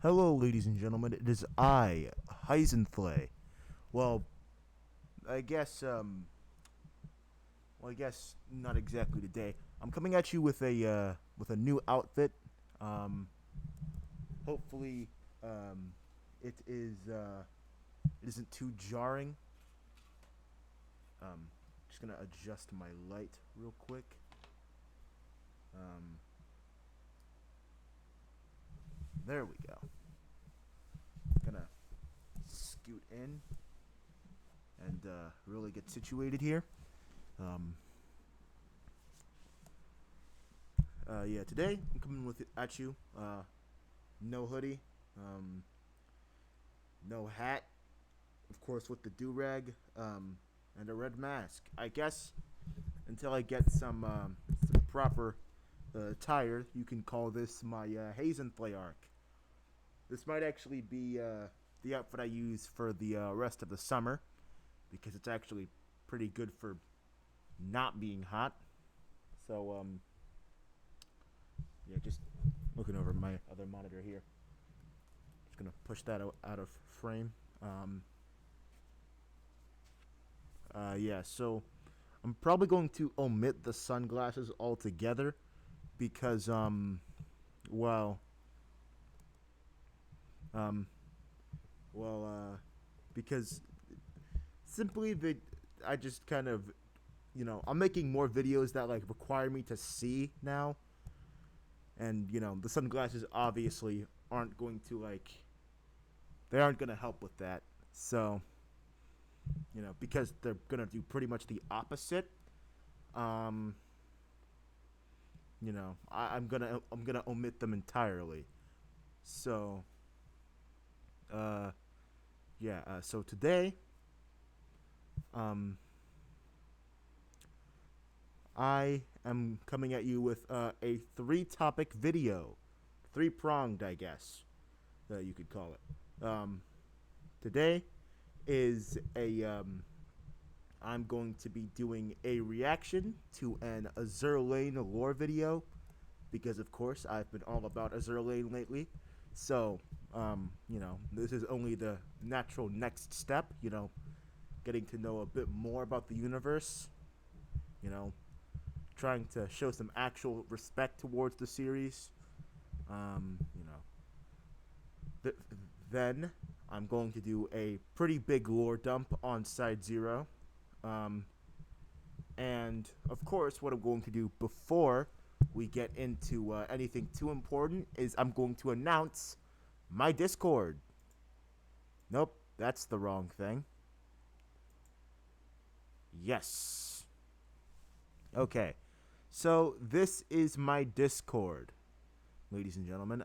Hello, ladies and gentlemen. It is I, Heisenflay. Well, I guess, I guess not exactly today. I'm coming at you with a new outfit. Um, hopefully, um, it is it isn't too jarring. Um, just gonna adjust my light real quick. Um, there we go. Gonna scoot in and really get situated here. Um, yeah, today I'm coming with it at you. No hoodie, um, no hat, of course with the do rag, and a red mask. I guess until I get some proper attire, you can call this my Hazenplay arc. This might actually be the outfit I use for the rest of the summer because it's actually pretty good for not being hot. So yeah, just looking over my other monitor here. Just gonna push that out of frame. Yeah, so I'm probably going to omit the sunglasses altogether because, well, um, well, because simply I just kind of, I'm making more videos that like require me to see now, and the sunglasses obviously aren't going to they aren't going to help with that. So, because they're going to do pretty much the opposite. Um, I'm gonna omit them entirely. So, uh, yeah. So today, um, I am coming at you with a three-topic video, three-pronged, I guess, you could call it. Today is a I'm going to be doing a reaction to an Azur Lane lore video because, of course, I've been all about Azur Lane lately. So, this is only the natural next step, getting to know a bit more about the universe, you know, trying to show some actual respect towards the series. Um, you know, th- then I'm going to do a pretty big lore dump on Side-0. Um, and of course, what I'm going to do before we get into anything too important is I'm going to announce my Discord. Nope, that's the wrong thing. Yes. Okay. So this is my Discord, ladies and gentlemen.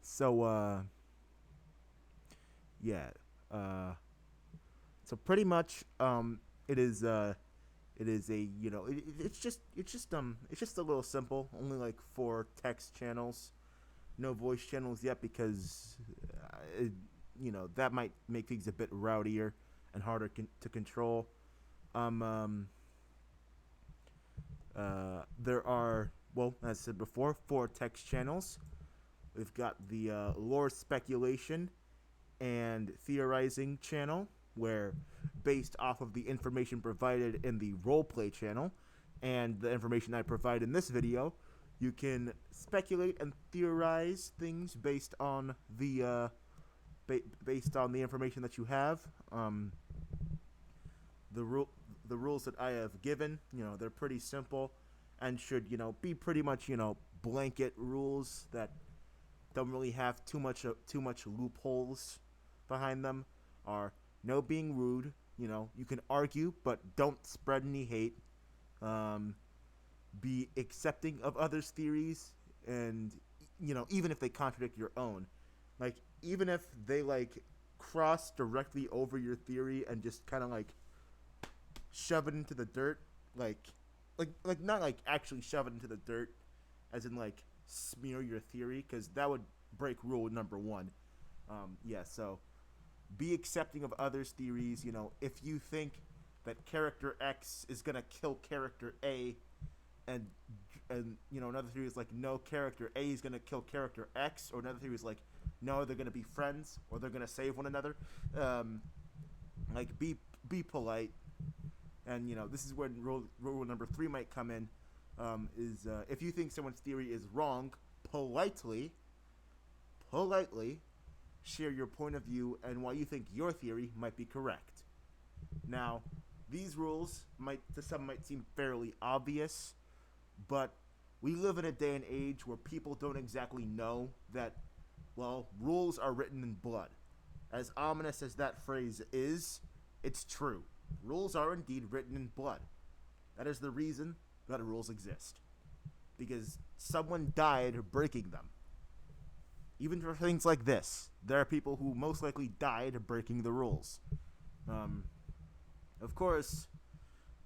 So yeah. Uh so pretty much it is a it's just a little simple, only like 4 text channels. No voice channels yet because that might make things a bit rowdier and harder to control. Um, um, there are, well, as I said before, 4 text channels. We've got the lore speculation and theorizing channel, where based off of the information provided in the roleplay channel and the information I provide in this video, you can speculate and theorize things based on the information that you have. The rules that I have given, they're pretty simple, and should be pretty much blanket rules that don't really have too much loopholes behind them. Are no being rude. You can argue, but don't spread any hate. Um, be accepting of others' theories, and even if they contradict your own, like even if they cross directly over your theory and just kind of shove it into the dirt, like not like actually shove it into the dirt, as in smear your theory, because that would break rule number one. Yeah, so be accepting of others' theories. If you think that character X is gonna kill character A, and and another theory is like no, character A is gonna kill character X, or another theory is like no, they're gonna be friends or they're gonna save one another. Um, like be polite, and this is where rule number 3 might come in. Is if you think someone's theory is wrong, politely share your point of view and why you think your theory might be correct. Now, these rules might to some might seem fairly obvious, but we live in a day and age where people don't exactly know that, well, rules are written in blood. As ominous as that phrase is, it's true. Rules are indeed written in blood. That is the reason that rules exist. Because someone died breaking them. Even for things like this, there are people who most likely died breaking the rules. Of course,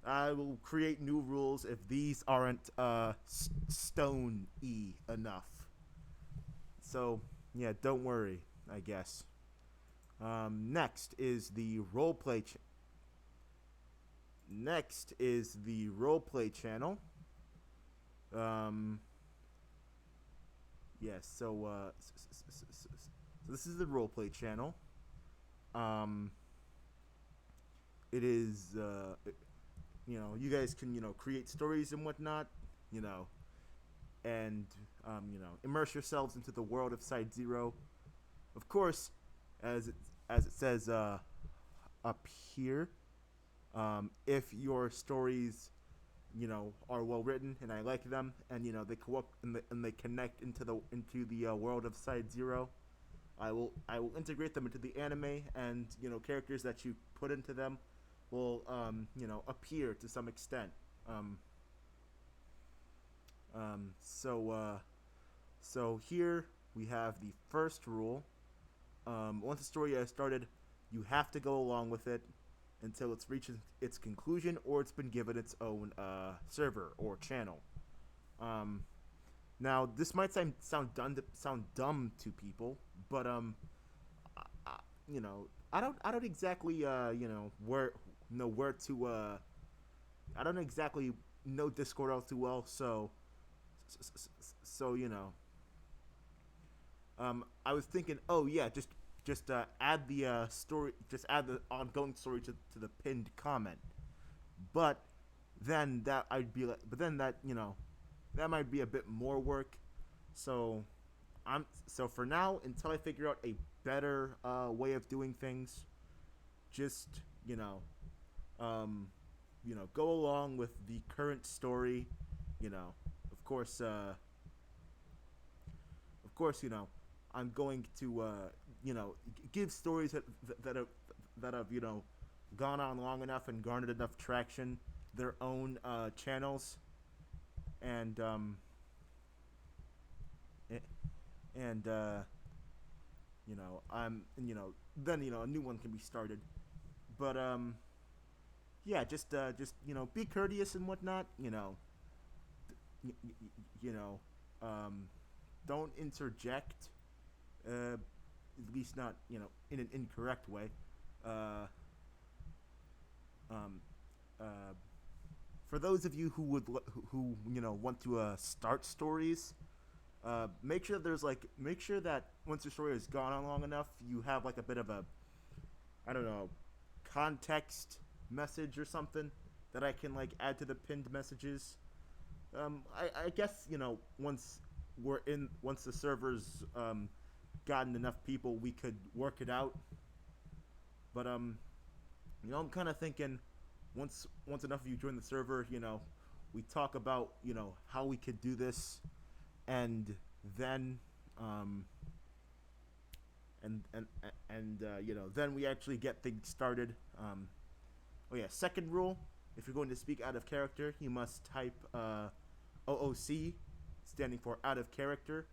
I will create new rules if these aren't stone-y enough. So, yeah, don't worry, I guess. Next is the roleplay channel. Yes, so this is the roleplay channel. It is, you guys can, create stories and whatnot, and, immerse yourselves into the world of Side-0. Of course, as it says up here, if your stories, are well written and I like them, and they they connect into the world of Side-0, I will integrate them into the anime, and characters that you put into them will appear to some extent. So here we have the first rule. Once the story has started, you have to go along with it until it's reached its conclusion or it's been given its own server or channel. Now this might sound dumb to people, but I don't exactly where to I don't exactly know Discord all too well, so I was thinking, oh yeah, just add the story, just add the ongoing story to the pinned comment. But then that might be a bit more work. So for now, until I figure out a better way of doing things, just go along with the current story. Of course, I'm going to give stories that have gone on long enough and garnered enough traction their own channels, and then a new one can be started. But yeah, just be courteous and whatnot. Y- y- you know, don't interject. At least not in an incorrect way. Uh, um, uh, for those of you who want to start stories, make sure that once your story has gone on long enough, you have like a bit of a, I don't know, context message or something that I can like add to the pinned messages. I guess once the servers gotten enough people, we could work it out. But I'm kind of thinking once enough of you join the server, we talk about how we could do this, and then then we actually get things started. Oh yeah, second rule: if you're going to speak out of character, you must type OOC, standing for out of character,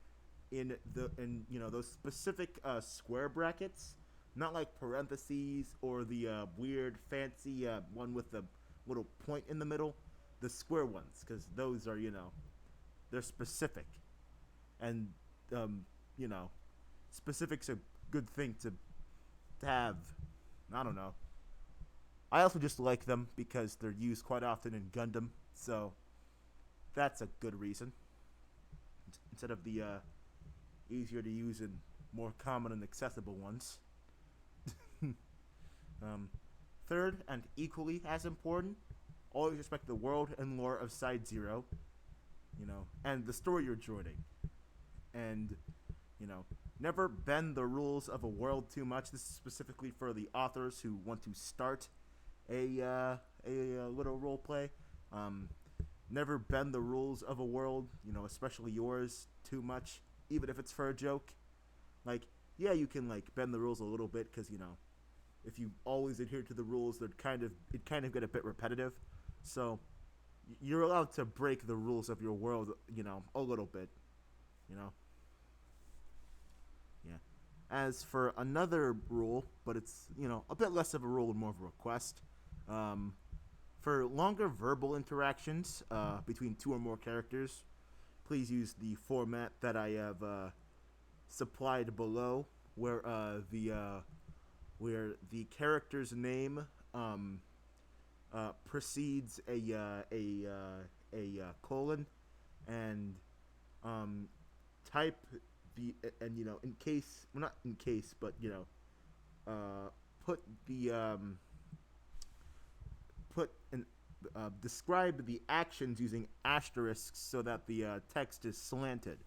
in those specific square brackets, not like parentheses or the weird fancy one with the little point in the middle, the square ones, because those are they're specific, and you know specific's a good thing to have. I don't know. I also just like them because they're used quite often in Gundam. So that's a good reason instead of the easier to use and more common and accessible ones. um, Third, and equally as important, always respect the world and lore of Side-0, and the story you're joining. And, you know, never bend the rules of a world too much. This is specifically for the authors who want to start a little role play. Um, Never bend the rules of a world, especially yours, too much, even if it's for a joke. Like, yeah, you can like bend the rules a little bit because if you always adhere to the rules, it kind of get a bit repetitive. So you're allowed to break the rules of your world, a little bit, you know. Yeah. As for another rule, but it's a bit less of a rule and more of a request. Um, for longer verbal interactions between two or more characters, please use the format that I have supplied below, where the character's name precedes a colon, and um, type the and in case, well, not in case, but put the put an describe the actions using asterisks so that the text is slanted.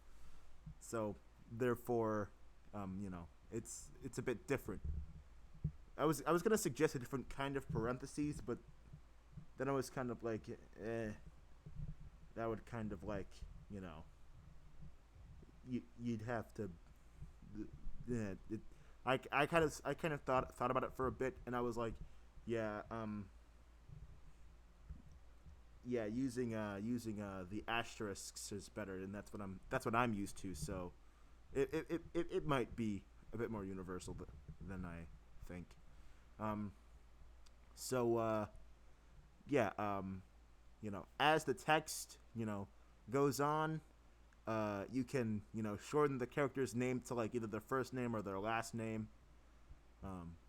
So therefore, it's a bit different. I was gonna suggest a different kind of parentheses, but then I was kind of like, that would kind of like, you'd have to, yeah. I kind of thought about it for a bit, and I was like, yeah, yeah, using the asterisks is better, and that's what I'm used to. So it might be a bit more universal than I think. Um, so yeah, as the text goes on, you can shorten the character's name to like either their first name or their last name.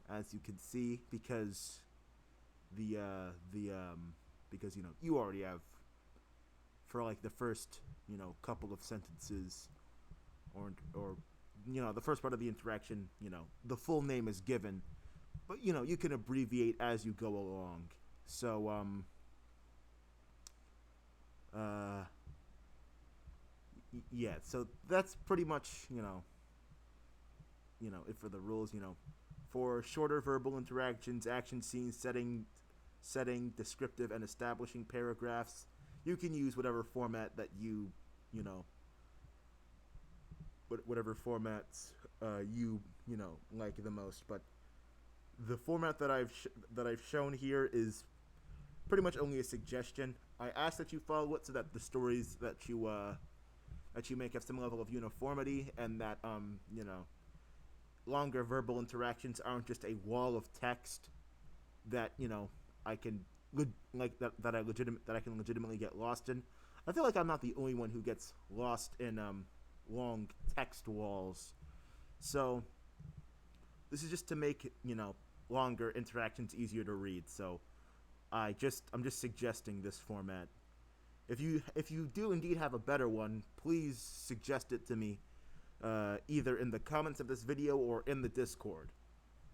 As you can see, because because you already have for like the first couple of sentences or the first part of the interaction, the full name is given, but you can abbreviate as you go along. So uh yeah, so that's pretty much it for the rules. For shorter verbal interactions, action scenes, setting, descriptive, and establishing paragraphs, you can use whatever format that you know whatever formats like the most. But the format that I've shown here is pretty much only a suggestion. I ask that you follow it so that the stories that you make have some level of uniformity, and that longer verbal interactions aren't just a wall of text that I can that I can legitimately get lost in. I feel like I'm not the only one who gets lost in long text walls. So this is just to make longer interactions easier to read. So I'm just suggesting this format. If you do indeed have a better one, please suggest it to me, either in the comments of this video or in the Discord.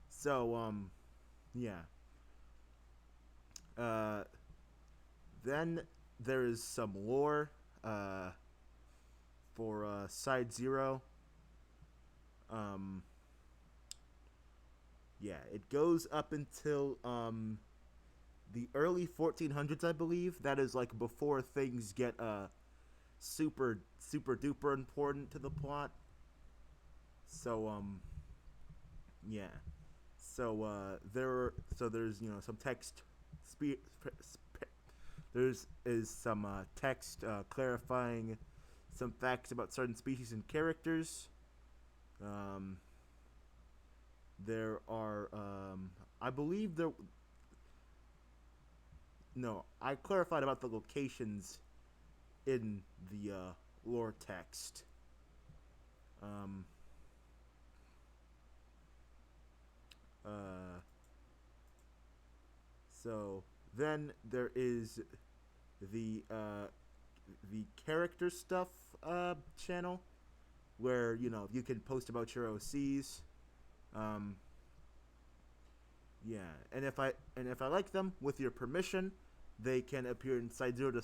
So yeah. Uh, then there is some lore for Side-0. Um, yeah, it goes up until the early 1400s, I believe. That is like before things get super duper important to the plot. So yeah. There's some text spe- there's is some text clarifying some facts about certain species and characters. Um, there are I believe there no, I clarified about the locations in the lore text. Um, uh, so then there is the the character stuff channel, where you can post about your OCs. Um, yeah, and if I like them with your permission, they can appear in Side-0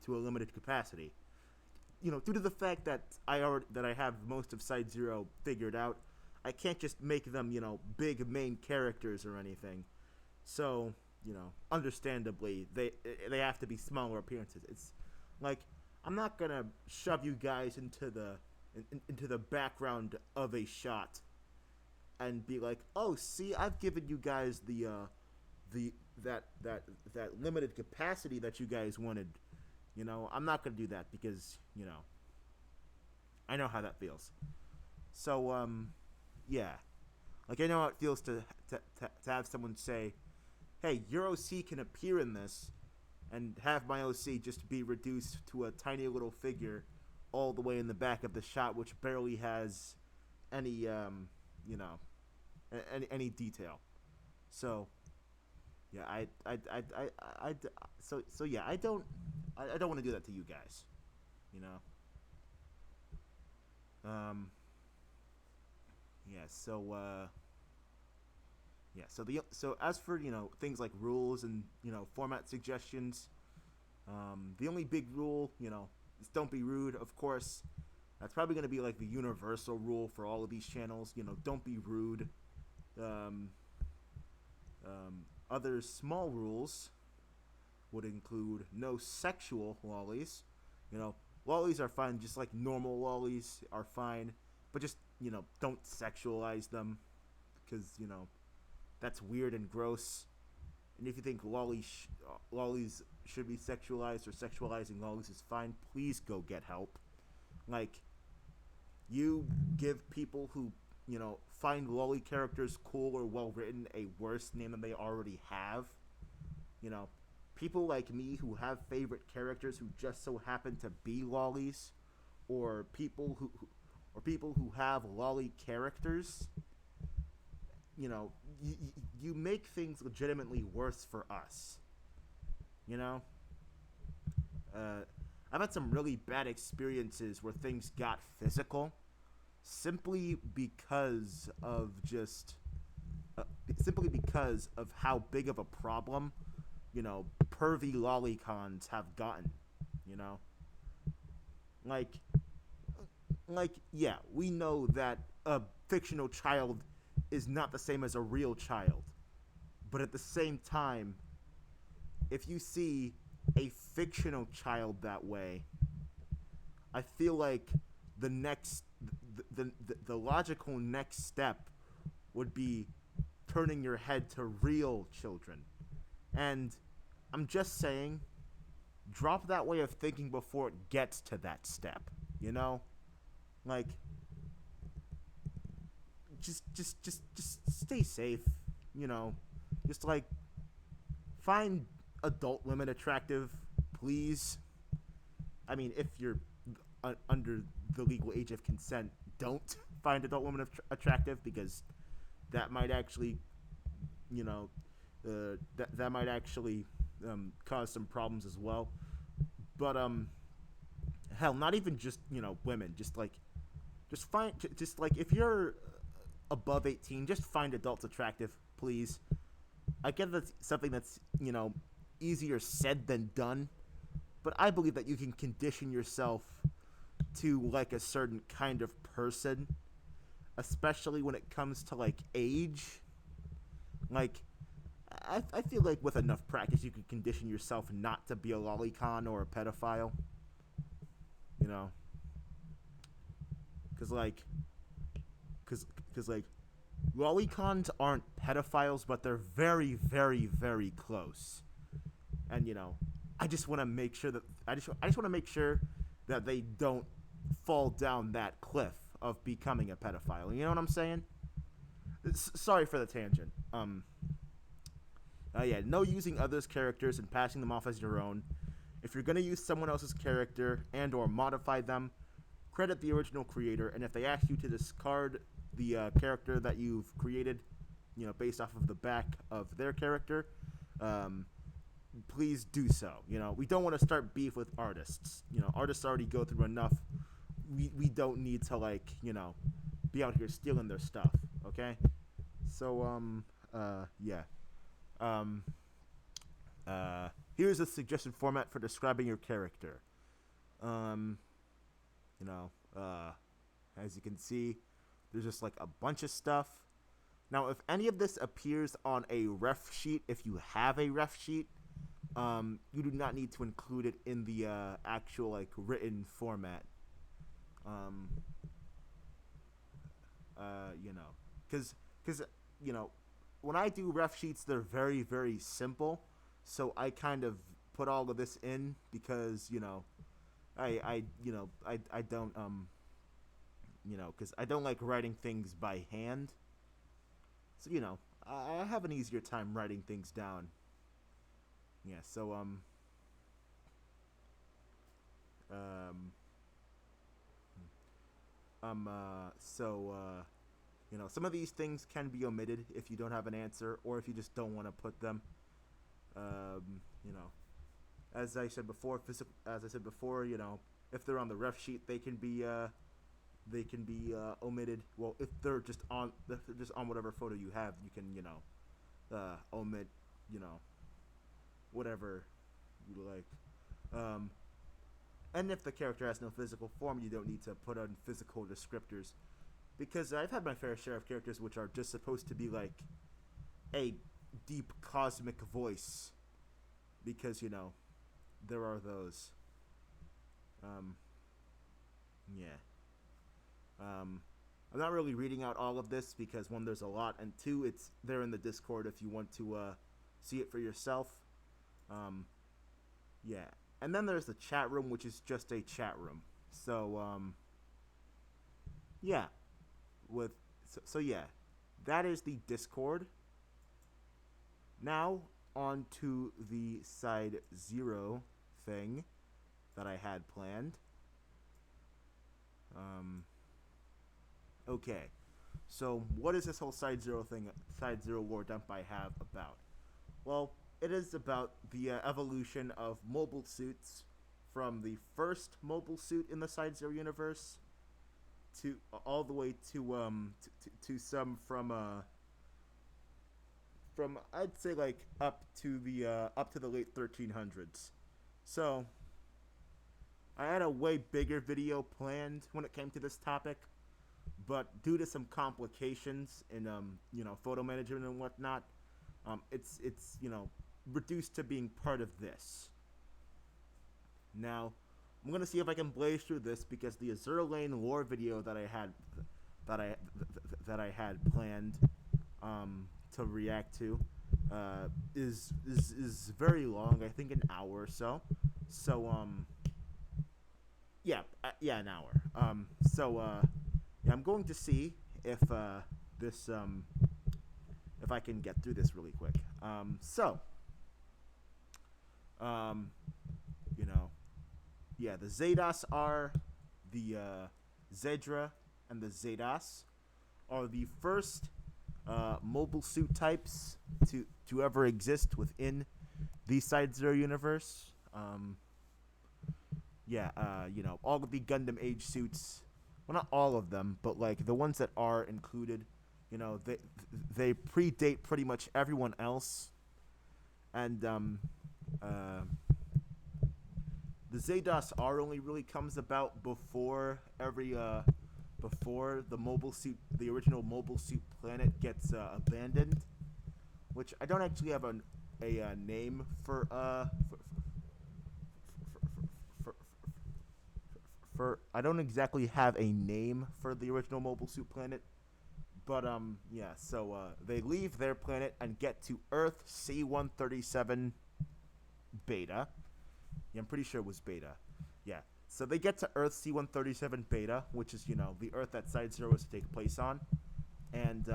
to a limited capacity. Due to the fact that I have most of Side-0 figured out, I can't just make them big main characters or anything. So understandably, they have to be smaller appearances. It's like I'm not gonna shove you guys into the background of a shot and be like, oh, see, I've given you guys the that limited capacity that you guys wanted. I'm not gonna do that because I know how that feels. So yeah, like I know how it feels to have someone say, hey, your OC can appear in this, and have my OC just be reduced to a tiny little figure all the way in the back of the shot, which barely has any you know any detail. So yeah, so yeah, I don't want to do that to you guys, you know. Um, yeah, so yeah, so as for things like rules and format suggestions, the only big rule is don't be rude. Of course, that's probably going to be like the universal rule for all of these channels. Don't be rude. Um, Other small rules would include no sexual lollies. Lollies are fine, just like normal lollies are fine, but just don't sexualize them because that's weird and gross. And if you think lollies should be sexualized or sexualizing lollies is fine, please go get help. Like, you give people who find lolly characters cool or well written a worse name than they already have. You know, People like me who have favorite characters who just so happen to be lollies, or people who have lolly characters. You make things legitimately worse for us. You know, uh, I've had some really bad experiences where things got physical, simply because of simply because of how big of a problem pervy lolicons have gotten. You know, like yeah, we know that a fictional child is not the same as a real child, but at the same time, if you see a fictional child that way, I feel like the next the logical next step would be turning your head to real children. And I'm just saying, drop that way of thinking before it gets to that step. You know? Like, just stay safe, you know. Just like find adult women attractive, please. I mean, if you're under the legal age of consent, don't find adult women attractive, because that might actually, that might actually cause some problems as well. But hell, not even just women, just find just like if you're above 18, just find adults attractive, please. I get that's something that's easier said than done, but I believe that you can condition yourself to like a certain kind of person, especially when it comes to like age. Like, I feel like with enough practice, you could condition yourself not to be a lolicon or a pedophile. You know, because like, because like, lolicons aren't pedophiles, but they're very, very, very close. And I just want to make sure that I just want to make sure that they don't fall down that cliff of becoming a pedophile. You know what I'm saying? Sorry for the tangent. Yeah, no using others' characters and passing them off as your own. If you're gonna use someone else's character and or modify them, credit the original creator. And if they ask you to discard the character that you've created, based off of the back of their character, please do so. We don't want to start beef with artists. Artists already go through enough. We don't need to be out here stealing their stuff. Okay. So yeah. Um, Here's a suggested format for describing your character. Um, you know, uh, as you can see, there's just like a bunch of stuff. Now, if any of this appears on a ref sheet, if you have a ref sheet, you do not need to include it in the actual like written format. Um, because you know, when I do ref sheets, they're very very simple. So I kind of put all of this in because I don't because I don't like writing things by hand. So I have an easier time writing things down. Yeah. So um so some of these things can be omitted if you don't have an answer or if you just don't want to put them. Um, you know, as I said before, if they're on the ref sheet, they can be omitted. Well, if they're just on whatever photo you have, you can omit you know whatever you like. Um, and if the character has no physical form, you don't need to put on physical descriptors because I've had my fair share of characters which are just supposed to be like a deep cosmic voice because there are those. Um, yeah. I'm not really reading out all of this because one, there's a lot, and two, it's there in the Discord if you want to see it for yourself. Um, yeah, and then there's the chat room, which is just a chat room. So yeah, so yeah, that is the Discord. Now on to the Side-0 thing that I had planned. Okay, so what is this whole Side-0 thing, Side-0 lore dump I have about? Well, it is about the evolution of mobile suits from the first mobile suit in the Side-0 universe to all the way to some from I'd say like up to the late 1300s. So I had a way bigger video planned when it came to this topic, but due to some complications in photo management and whatnot, it's reduced to being part of this. Now, I'm gonna see if I can blaze through this because the Azur Lane lore video that I that I had planned to react to is very long. I think an hour or so. So yeah, an hour. Yeah, I'm going to see if this if I can get through this really quick. You know, yeah, the Zedas are the Zedra and the Zedas are the first mobile suit types to ever exist within the Side-0 universe. All of the Gundam Age suits, well, not all of them, but like the ones that are included, they predate pretty much everyone else, and the Zedas R only really comes about before before the original mobile suit planet gets abandoned, which I don't actually have a name for I don't exactly have a name for the original mobile suit planet, but they leave their planet and get to Earth C-137 Beta. Yeah, I'm pretty sure it was Beta. Yeah. So they get to Earth C-137 Beta, which is, the Earth that Side-0 is to take place on. And,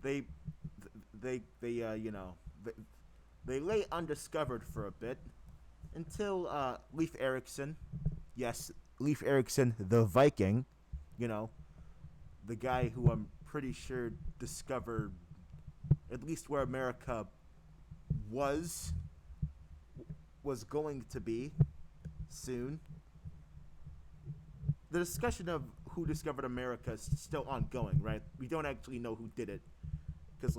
they lay undiscovered for a bit until Leif Erikson, yes, Leif Erikson, the Viking, the guy who I'm pretty sure discovered at least where America was was going to be soon. The discussion of who discovered America is still ongoing, right? We don't actually know who did it, because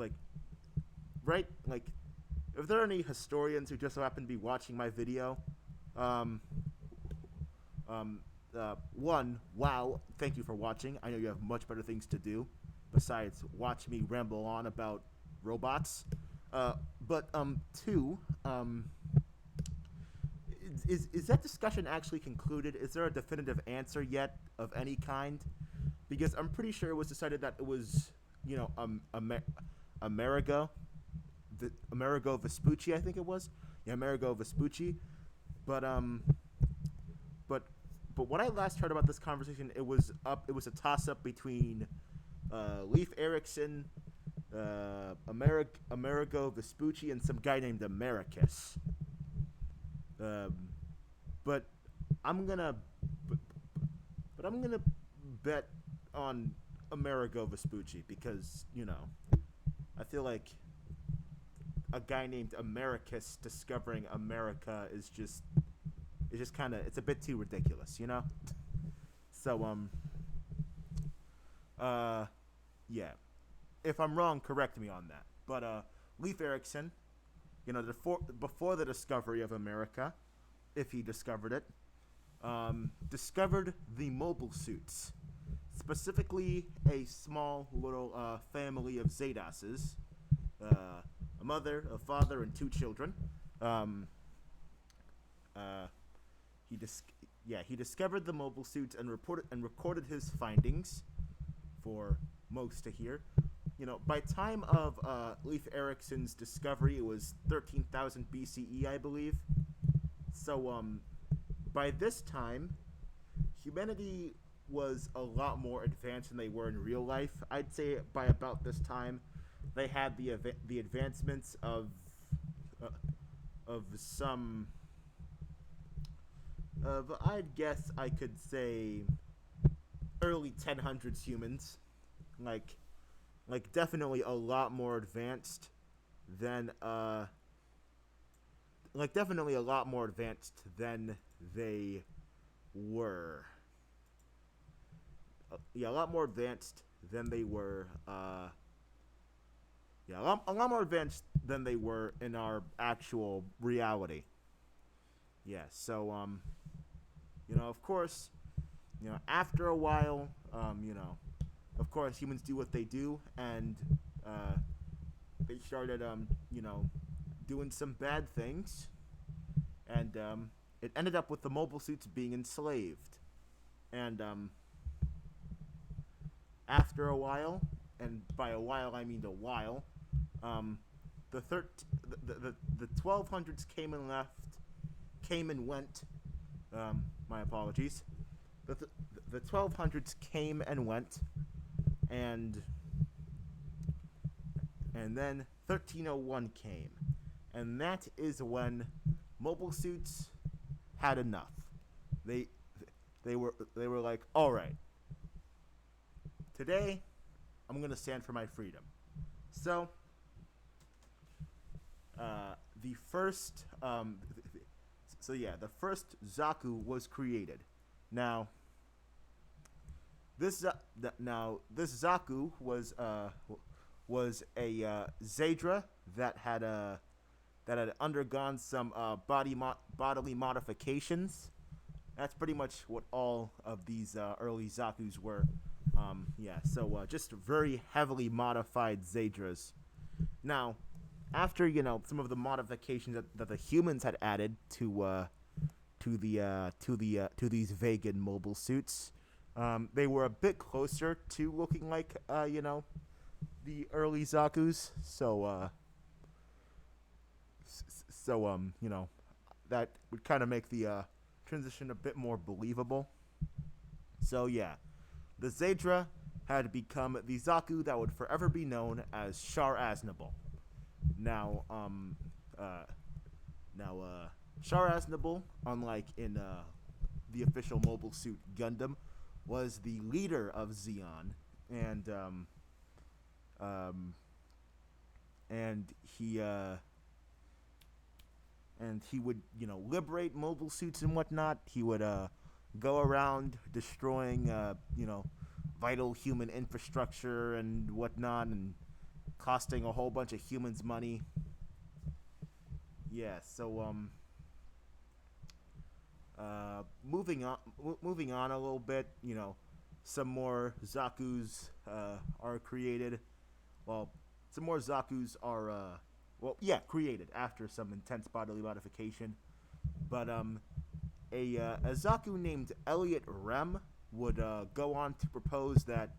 right, if there are any historians who just so happen to be watching my video, um, one, wow, thank you for watching. I know you have much better things to do besides watch me ramble on about robots. But two, is that discussion actually concluded? Is there a definitive answer yet of any kind? Because I'm pretty sure it was decided that it was, Amerigo, Amerigo Vespucci, I think it was. Yeah, Amerigo Vespucci. But but but when I last heard about this conversation, it was up. It was a toss up between Leif Erikson, Amerigo Vespucci, and some guy named Americus. Um, but I'm gonna, but, but I'm gonna bet on Amerigo Vespucci because I feel like a guy named Americus discovering America is just kind of, it's a bit too ridiculous. So yeah. If I'm wrong, correct me on that. But Leif Erikson, before the discovery of America, if he discovered it, discovered the mobile suits, specifically a small little family of Zedases, a mother, a father, and two children. Um, uh, he discovered the mobile suits and recorded his findings for most to hear. By time of Leif Erikson's discovery, it was 13,000 BCE, I believe. So by this time, humanity was a lot more advanced than they were in real life. I'd say by about this time, they had the advancements some of, I'd guess I could say early 1000s humans, definitely a lot more advanced than definitely a lot more advanced than they were. Yeah, a lot more advanced than they were. Yeah, a lot more advanced than they were in our actual reality. Yeah, so of course, after a while, of course, humans do what they do, and they started, doing some bad things, and it ended up with the mobile suits being enslaved, and after a while, and by a while I mean a while, um, the 1200s came and went. My apologies. The 1200s came and went, and then 1301 came, and that is when mobile suits had enough. They they were like, all right, today I'm gonna stand for my freedom. So the first the first Zaku was created. Now this Zaku was a Zadra that had undergone some bodily modifications. That's pretty much what all of these early Zakus were. Just very heavily modified Zadras. Now, after some of the modifications that the humans had added to these vegan mobile suits, they were a bit closer to looking like the early Zakus. That would kind of make the transition a bit more believable. So yeah, the Zadra had become the Zaku that would forever be known as Shar Aznable. Now, Shar Aznable, unlike in the official mobile suit Gundam, was the leader of Zeon, and he and he would, liberate mobile suits and whatnot. He would go around destroying, vital human infrastructure and whatnot, and costing a whole bunch of humans money. Yeah. So moving on a little bit. Some more Zaku's are created. Well, some more Zaku's are created after some intense bodily modification. But a Zaku named Elliot Rem would go on to propose that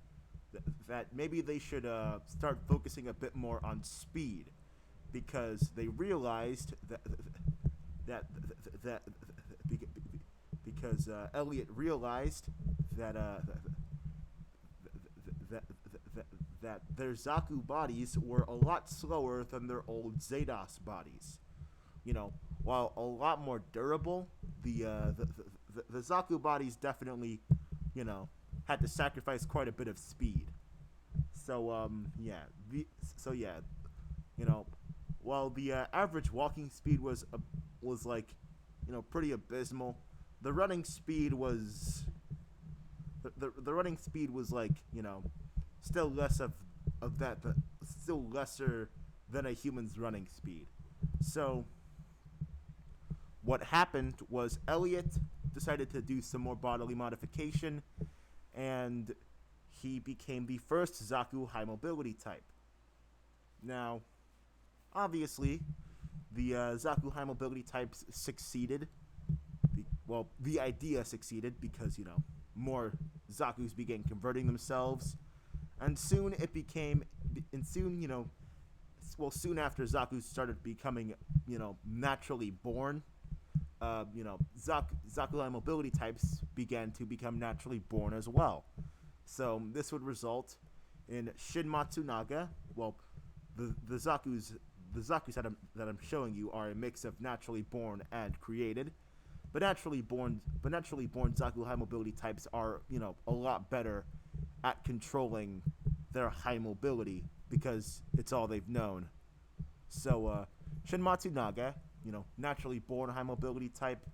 maybe they should start focusing a bit more on speed, because they realized that that because Elliot realized that that, that their Zaku bodies were a lot slower than their old Zados bodies. While a lot more durable, the Zaku bodies definitely, you know, had to sacrifice quite a bit of speed. So so yeah, you know, while the average walking speed was like, pretty abysmal, the running speed was the running speed was like, still less of that, but still lesser than a human's running speed. So what happened was Elliot decided to do some more bodily modification, and he became the first Zaku high mobility type. Now, obviously, the Zaku high mobility types succeeded. Well, the idea succeeded because, more Zaku's began converting themselves, and soon it became, and soon, soon after Zaku started becoming, naturally born, Zaku high mobility types began to become naturally born as well. So this would result in Shin Matsunaga. Well, the Zaku's that I'm showing you are a mix of naturally born and created. But naturally born Zaku high mobility types are, a lot better at controlling their high mobility because it's all they've known. So Shin Matsunaga, naturally born high mobility type,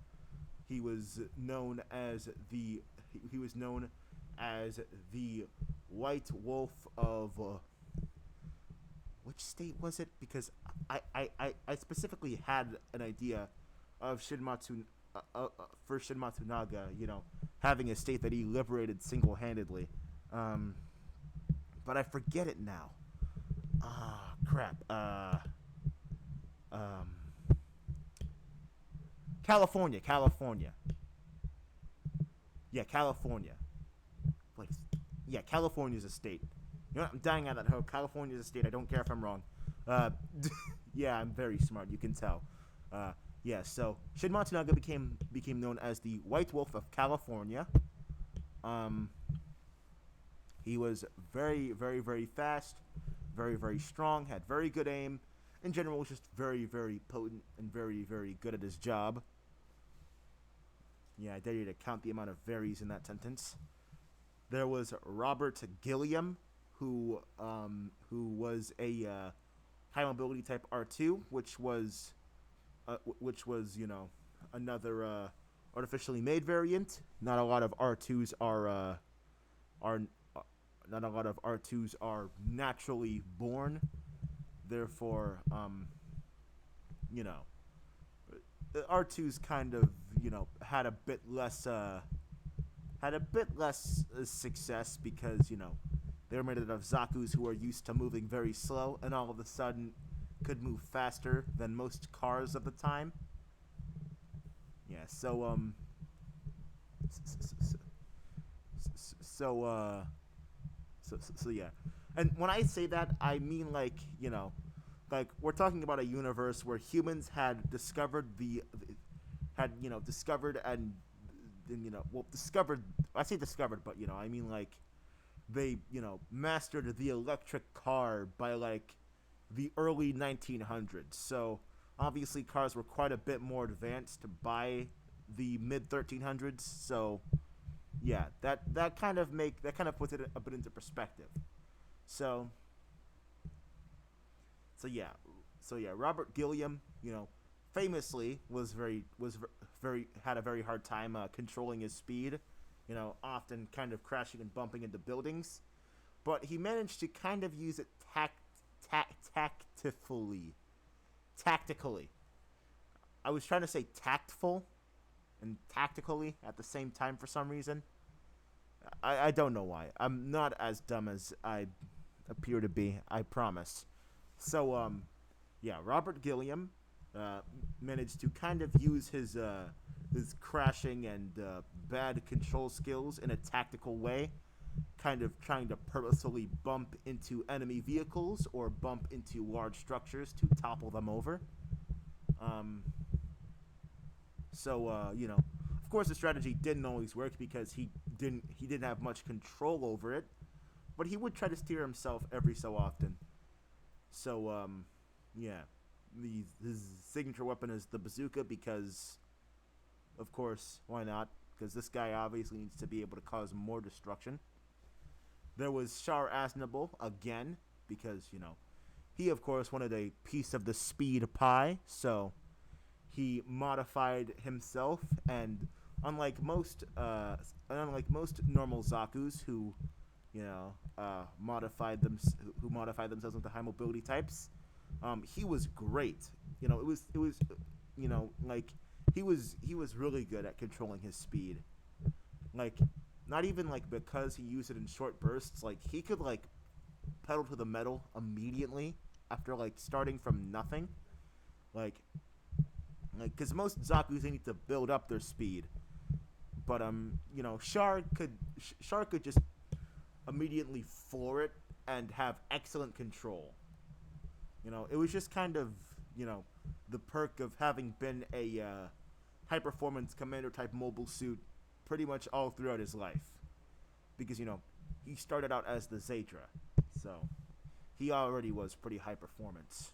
he was known as the White Wolf of which state was it? Because I specifically had an idea of for Shin Matsunaga, having a state that he liberated single-handedly. But I forget it now. Ah, crap. Um, California. Yeah, California. Wait, yeah, California's a state. I'm dying out of that hope. California's a state. I don't care if I'm wrong. Uh, yeah, I'm very smart. You can tell. Yeah, so Shin Matsunaga became known as the White Wolf of California. Um, he was very, very, very fast, very, very strong, had very good aim. In general, was just very, very potent and very, very good at his job. Yeah, I dare you to count the amount of varies in that sentence. There was Robert Gilliam, who was a high mobility type R2, which was another artificially made variant. Not a lot of R2s are not a lot of R2s are naturally born. Therefore, you know, R2s kind of had a bit less success because they were made out of Zaku's who are used to moving very slow, and all of a sudden could move faster than most cars of the time. Yeah, so yeah. And when I say that, I mean like we're talking about a universe where humans had discovered discovered and discovered. I say discovered, but I mean like they mastered the electric car by like the early 1900s. So obviously cars were quite a bit more advanced by the mid 1300s. So yeah, that kind of puts it a bit into perspective. So so yeah, Robert Gilliam, famously was very had a very hard time controlling his speed. Often kind of crashing and bumping into buildings. But he managed to kind of use it tactfully. Tactically. I was trying to say tactful and tactically at the same time for some reason. I don't know why. I'm not as dumb as I appear to be, I promise. So, yeah, Robert Gilliam uh, managed to kind of use his crashing and bad control skills in a tactical way, kind of trying to purposefully bump into enemy vehicles or bump into large structures to topple them over. Um, of course, the strategy didn't always work because he didn't have much control over it, but he would try to steer himself every so often. So, yeah, his signature weapon is the bazooka because, of course, why not? Because this guy obviously needs to be able to cause more destruction. There was Shar Aznable again because he of course wanted a piece of the speed pie, so he modified himself, and unlike most normal Zaku's who modified themselves into high mobility types, he was great. It was like he was really good at controlling his speed. Like, not even like because he used it in short bursts. Like, he could like pedal to the metal immediately after like starting from nothing. Like, because most Zaku's they need to build up their speed, but Shar could just immediately floor it and have excellent control. It was just kind of the perk of having been a high performance commander type mobile suit pretty much all throughout his life, because he started out as the Zadra, so he already was pretty high performance.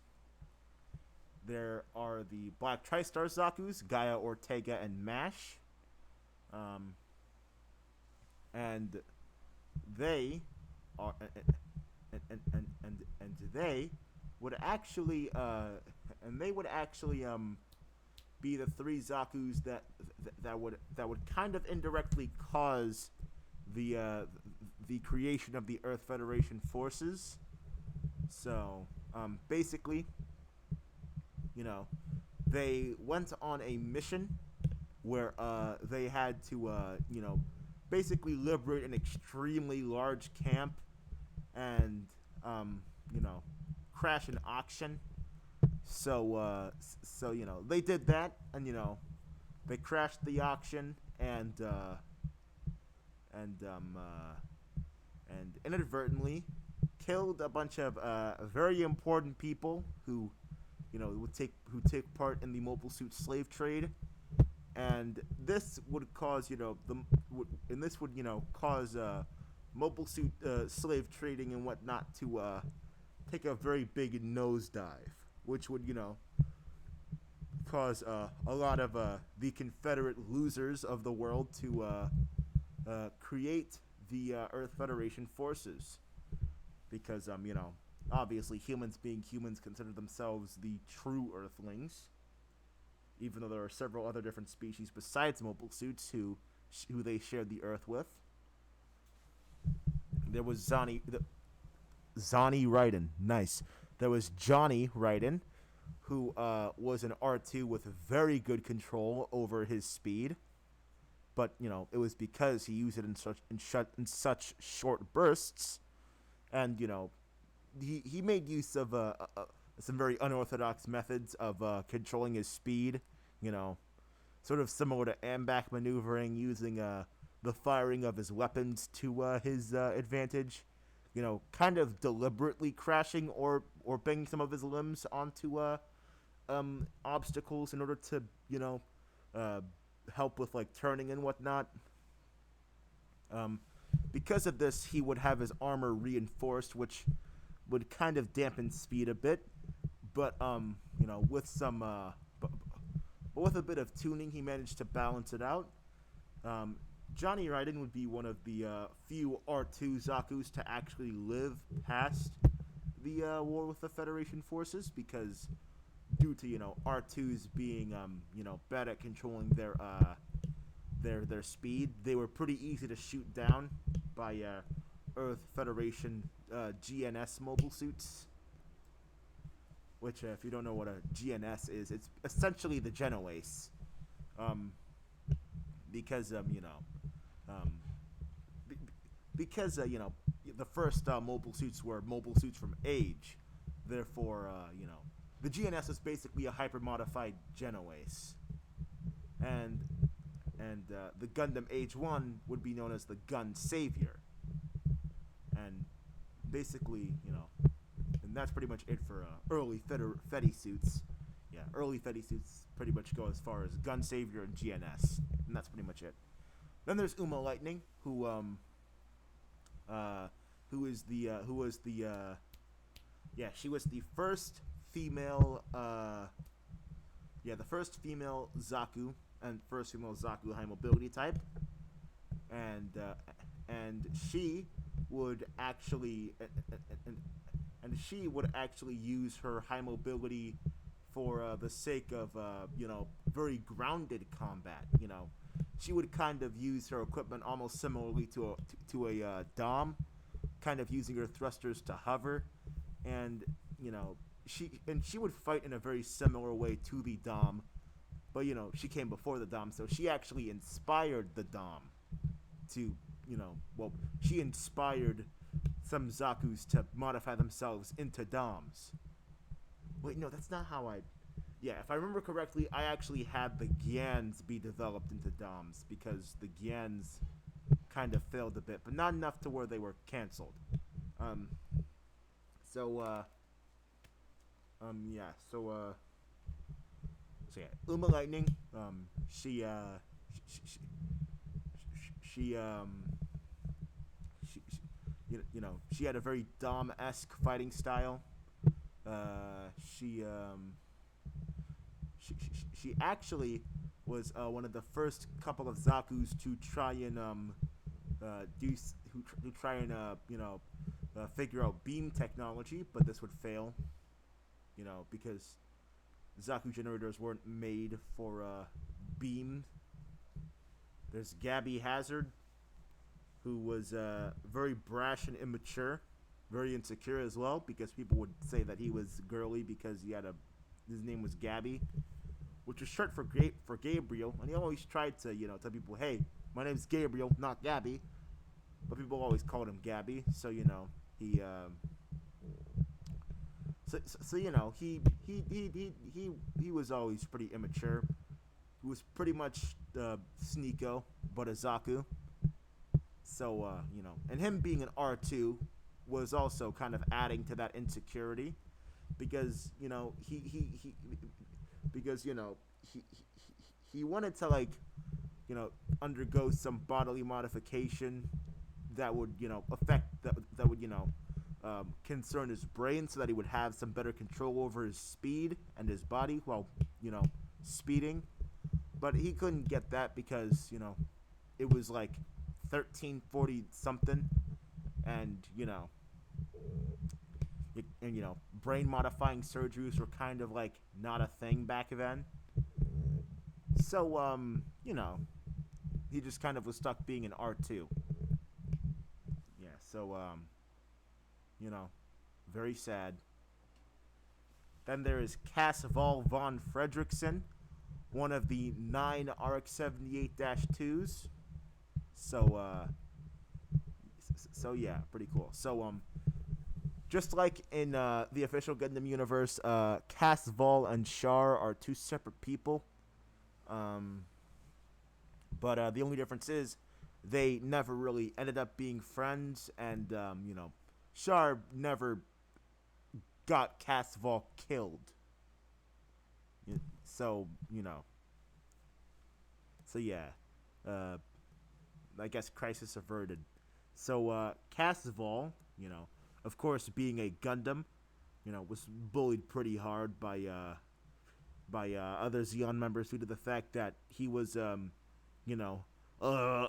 There are the Black Tristar Zaku's, Gaia, Ortega, and Mash. And they are and they would actually be the three Zaku's that would kind of indirectly cause the creation of the Earth Federation forces. So basically, they went on a mission where they had to basically liberate an extremely large camp and crash an auction. So they did that, and they crashed the auction and inadvertently killed a bunch of very important people who take part in the mobile suit slave trade, and this would cause cause mobile suit slave trading and whatnot to take a very big nosedive, which would cause a lot of the Confederate losers of the world to create the Earth Federation forces, because obviously humans being humans consider themselves the true Earthlings, even though there are several other different species besides mobile suits who they shared the Earth with. There was Zani Raiden. Nice. There was Johnny Raiden, who was an R2 with very good control over his speed, but it was because he used it in such short bursts, and he made use of some very unorthodox methods of controlling his speed. Sort of similar to Ambach maneuvering, using the firing of his weapons to his advantage. Kind of deliberately crashing or banging some of his limbs onto obstacles in order to help with like turning and whatnot. Because of this, he would have his armor reinforced, which would kind of dampen speed a bit, but with some but with a bit of tuning, he managed to balance it out. Johnny Raiden would be one of the few R2 Zaku's to actually live past the war with the Federation forces, because due to R2s being bad at controlling their speed, they were pretty easy to shoot down by Earth Federation GNS mobile suits. Which, if you don't know what a GNS is, it's essentially the Genoace. Um, because um, be- because the first mobile suits were mobile suits from Age, therefore the GNS is basically a hyper modified Genoace, and the Gundam Age 1 would be known as the Gun Savior, and basically and that's pretty much it for early Fetty suits. Yeah, early Fetty suits pretty much go as far as Gun Savior and GNS, and that's pretty much it. Then there's Uma Lightning, who is the who was the yeah, she was the first female the first female Zaku and first female Zaku high mobility type, and she would actually and she would actually use her high mobility for the sake of very grounded combat. She would kind of use her equipment almost similarly to a Dom, kind of using her thrusters to hover, and she would fight in a very similar way to the Dom, but she came before the Dom, so she actually inspired the Dom to she inspired some Zaku's to modify themselves into Doms. Wait, no, that's not how I. Yeah, if I remember correctly, I actually had the Gyans be developed into Doms because the Gyans kind of failed a bit, but not enough to where they were canceled. Um. So yeah. So yeah. Uma Lightning. She she she had a very Dom-esque fighting style. She she actually was one of the first couple of Zaku's to try and figure out beam technology, but this would fail. Because Zaku generators weren't made for beam. There's Gabby Hazard, who was very brash and immature, very insecure as well, because people would say that he was girly because his name was Gabby, which was short for Gabriel, and he always tried to tell people, hey, my name's Gabriel, not Gabby, but people always called him Gabby, so he he was always pretty immature. He was pretty much Sneeko, but a Zaku. So and him being an R2 was also kind of adding to that insecurity, because he wanted to undergo some bodily modification that would affect that would concern his brain, so that he would have some better control over his speed and his body while speeding, but he couldn't get that because it was like 1340 something, and brain modifying surgeries were kind of like not a thing back then. So he just kind of was stuck being an R2. Yeah, so very sad. Then there is Cass Vol von Fredrickson, one of the 9 RX-78-2s. So yeah, pretty cool. So just like in the official Gundam universe, Cass Vol and Char are two separate people. But the only difference is they never really ended up being friends, and Char never got Cass Vol killed. So yeah, I guess crisis averted. So Cass Vol, of course, being a Gundam, was bullied pretty hard by other Zeon members due to the fact that he was a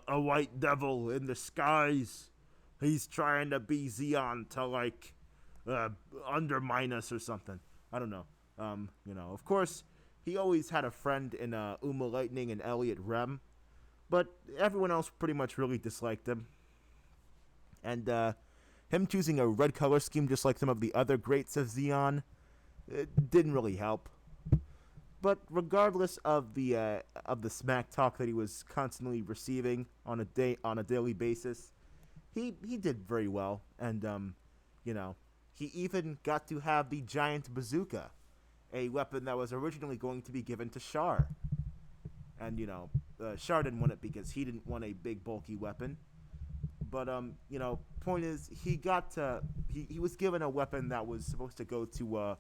white devil in the skies. He's trying to be Zeon to undermine us or something. I don't know. Of course, he always had a friend in Uma Lightning and Elliot Rem, but everyone else pretty much really disliked him. And him choosing a red color scheme just like some of the other greats of Xeon, it didn't really help. But regardless of the smack talk that he was constantly receiving on a daily basis, he did very well, and he even got to have the giant bazooka, a weapon that was originally going to be given to Char, and Char didn't want it because he didn't want a big bulky weapon. But point is, he was given a weapon that was supposed to go to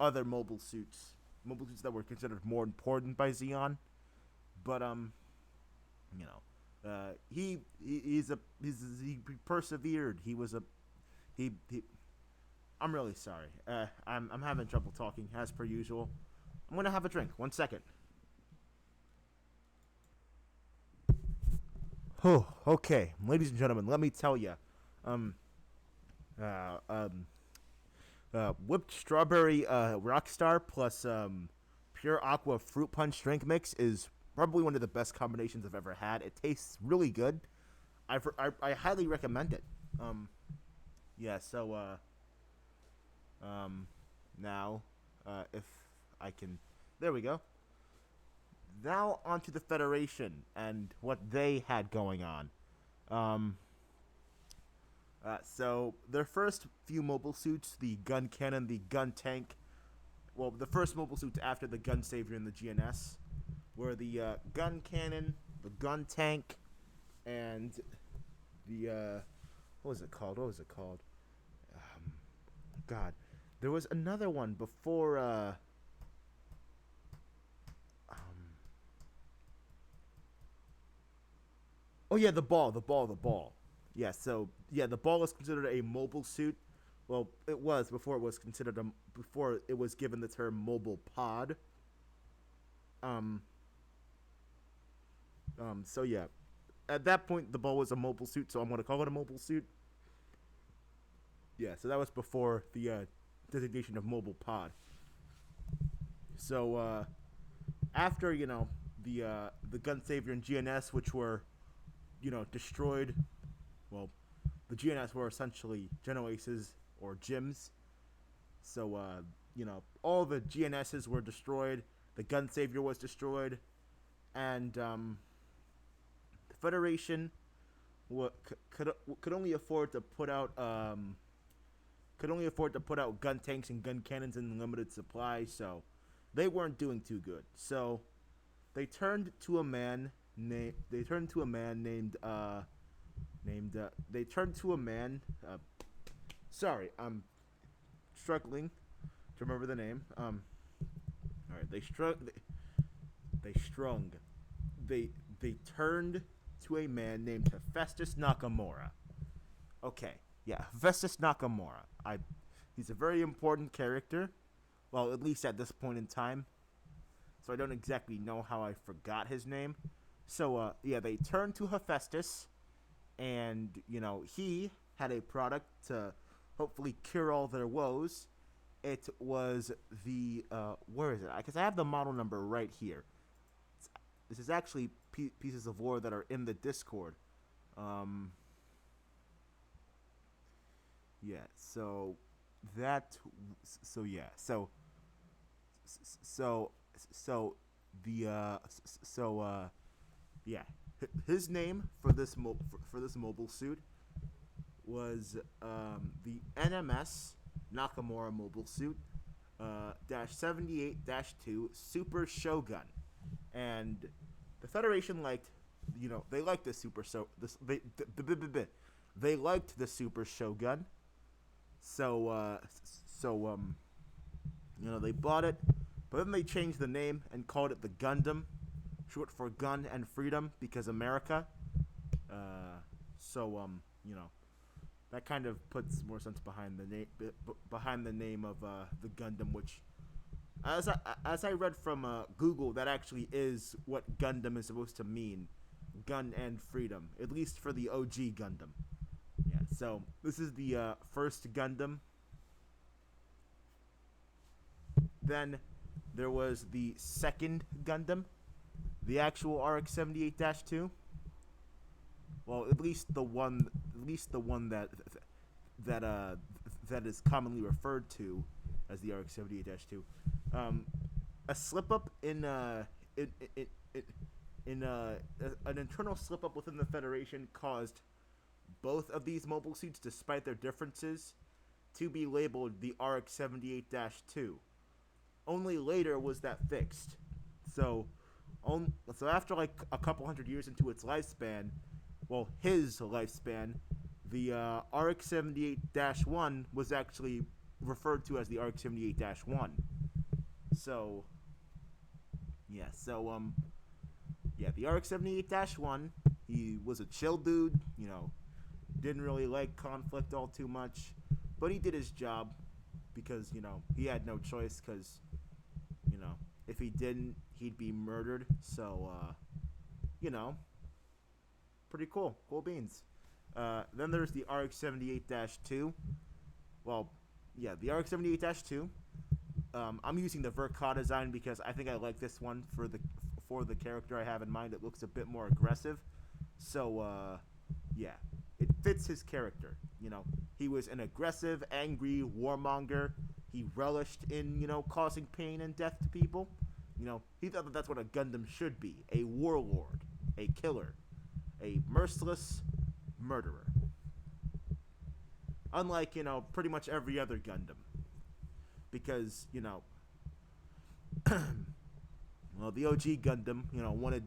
other mobile suits that were considered more important by Xeon. But he persevered. He. I'm really sorry. I'm having trouble talking as per usual. I'm gonna have a drink. 1 second. Oh, okay, ladies and gentlemen, let me tell you, um, uh, um, whipped strawberry Rockstar plus pure aqua fruit punch drink mix is probably one of the best combinations I've ever had. It tastes really good. I highly recommend it. Yeah. So now if I can, there we go. Now onto the Federation and what they had going on. Um, so their first few mobile suits, the gun cannon, the gun tank, well, the first mobile suits after the gun savior and the GNS, were the gun cannon, the gun tank, and the what was it called? What was it called? Um, God, there was another one before. Oh yeah, the ball. Yeah, so yeah, the ball is considered a mobile suit. Well, it was before it was considered before it was given the term mobile pod. Um, so yeah, at that point the ball was a mobile suit, so I'm gonna call it a mobile suit. Yeah, so that was before the designation of mobile pod. So after the gun savior and GNS, which were destroyed. Well, the GNS were essentially Geno Aces or Gyms. So, all the GNSs were destroyed. The Gun Savior was destroyed. And the Federation could only afford to put out gun tanks and gun cannons in limited supply, so they weren't doing too good. So they turned to a man they turned to a man they turned to a man sorry, I'm struggling to remember the name. All right, they they turned to a man named Hephaestus Nakamura. Okay, yeah, Hephaestus Nakamura. He's a very important character. Well, at least at this point in time. So I don't exactly know how I forgot his name. So yeah, they turned to Hephaestus, and he had a product to hopefully cure all their woes. It was the where is it? Because I have the model number right here. This is actually pieces of lore that are in the Discord. Um, yeah. That. So yeah. So so the yeah, his name for this mobile suit was the NMS Nakamura mobile suit dash 78-2 Super Shogun, and the Federation liked, they liked the Super they liked the Super Shogun, so they bought it, but then they changed the name and called it the Gundam, short for Gun and Freedom, because America. That kind of puts more sense behind the name of the Gundam, which, as I read from Google, that actually is what Gundam is supposed to mean, gun and freedom, at least for the OG Gundam. Yeah. So this is the first Gundam. Then there was the second Gundam, the actual RX-78-2. Well, at least the one that that is commonly referred to as the RX-78-2. A slip up an internal slip up within the Federation caused both of these mobile suits, despite their differences, to be labeled the RX-78-2. Only later was that fixed. So, so after like a couple hundred years into its lifespan, well, his lifespan, the RX-78-1 was actually referred to as the RX-78-1. So, the RX-78-1, he was a chill dude, didn't really like conflict all too much, but he did his job because, he had no choice because, if he didn't, he'd be murdered. So, pretty cool. Cool beans. Then there's the RX-78-2. Well, yeah, the RX-78-2. I'm using the Verka design because I think I like this one for the character I have in mind. It looks a bit more aggressive. So, it fits his character. He was an aggressive, angry warmonger. He relished in, causing pain and death to people. He thought that that's what a Gundam should be. A warlord. A killer. A merciless murderer. Unlike, pretty much every other Gundam. Because, well, the OG Gundam, wanted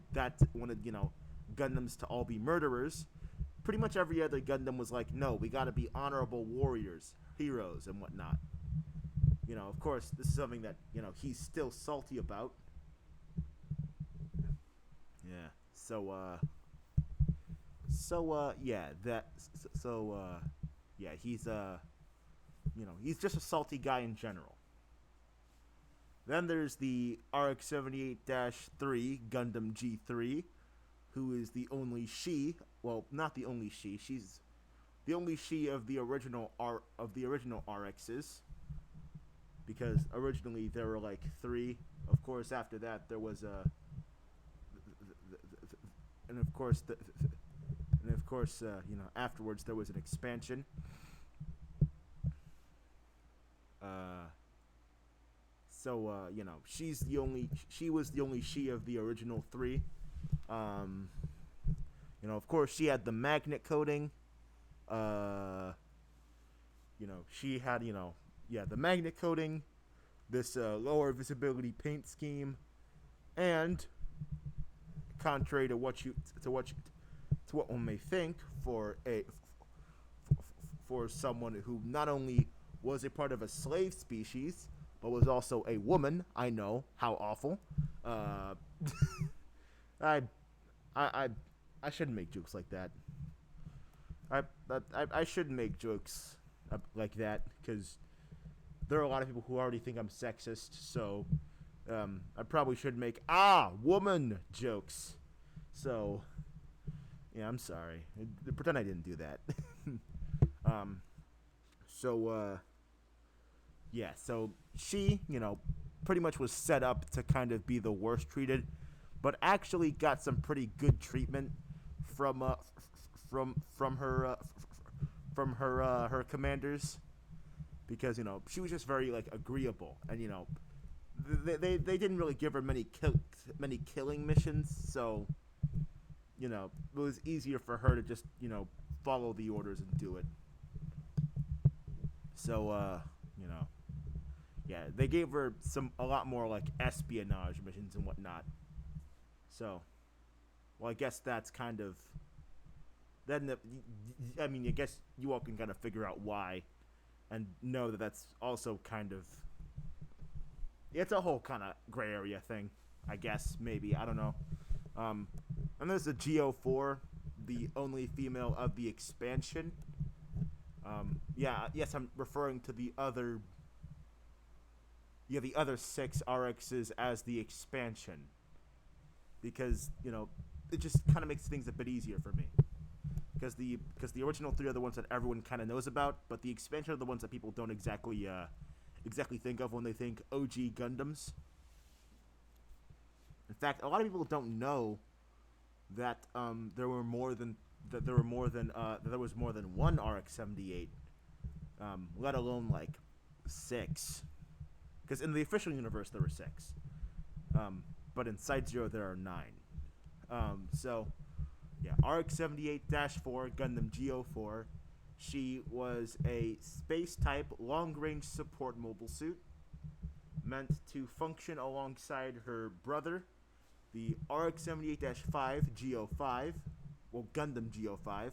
Gundams to all be murderers. Pretty much every other Gundam was like, no, we gotta be honorable warriors, heroes, and whatnot. Of course, this is something that, he's still salty about. Yeah. He's just a salty guy in general. Then there's the RX-78-3 Gundam G3, who is the only she. Well, not the only she. She's the only she of the original RXs, because originally there were like 3. Of course, after that there was afterwards there was an expansion. She was the only she of the original 3. Of course, she had the magnet coating. She had, the magnet coating, this lower visibility paint scheme, and contrary to what one may think, for someone who not only was a part of a slave species but was also a woman. I know, how awful. I shouldn't make jokes like that. I shouldn't make jokes like that because there are a lot of people who already think I'm sexist. So I probably should make woman jokes. So yeah, I'm sorry. Pretend I didn't do that. So she, pretty much was set up to kind of be the worst treated, but actually got some pretty good treatment from her commanders, because she was just very like agreeable, and they didn't really give her many killing missions, so it was easier for her to just follow the orders and do it. So they gave her a lot more like espionage missions and whatnot. So, well, I guess that's kind of. Then, I guess you all can kind of figure out why, and know that that's also kind of. It's a whole kind of gray area thing, I guess, maybe, I don't know. And there's the GO4, the only female of the expansion. Yes, I'm referring to the other 6 RXs as the expansion, because it just kind of makes things a bit easier for me, because the original 3 are the ones that everyone kind of knows about, but the expansion are the ones that people don't exactly exactly think of when they think OG Gundams. In fact, a lot of people don't know that there were more than that there were more than that there was more than one RX-78, let alone like six. Because in the official universe there were six, but in Side-0 there are nine. So yeah, RX-78-4 Gundam Go4. She was a space-type long-range support mobile suit meant to function alongside her brother, the RX-78-5 Go5, well Gundam Go5,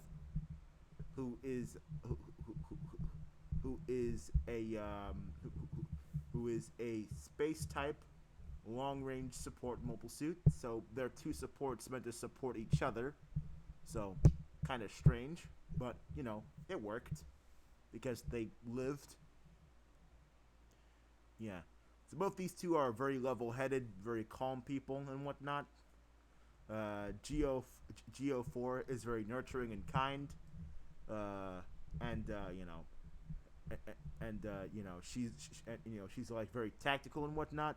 who is who, who, who, who is a who is a space-type long-range support mobile suit. So they're two supports meant to support each other. So kind of strange, but you know it worked because they lived. Yeah. So both these two are very level-headed, very calm people and whatnot. Go4 is very nurturing and kind, and you know, and she's like very tactical and whatnot.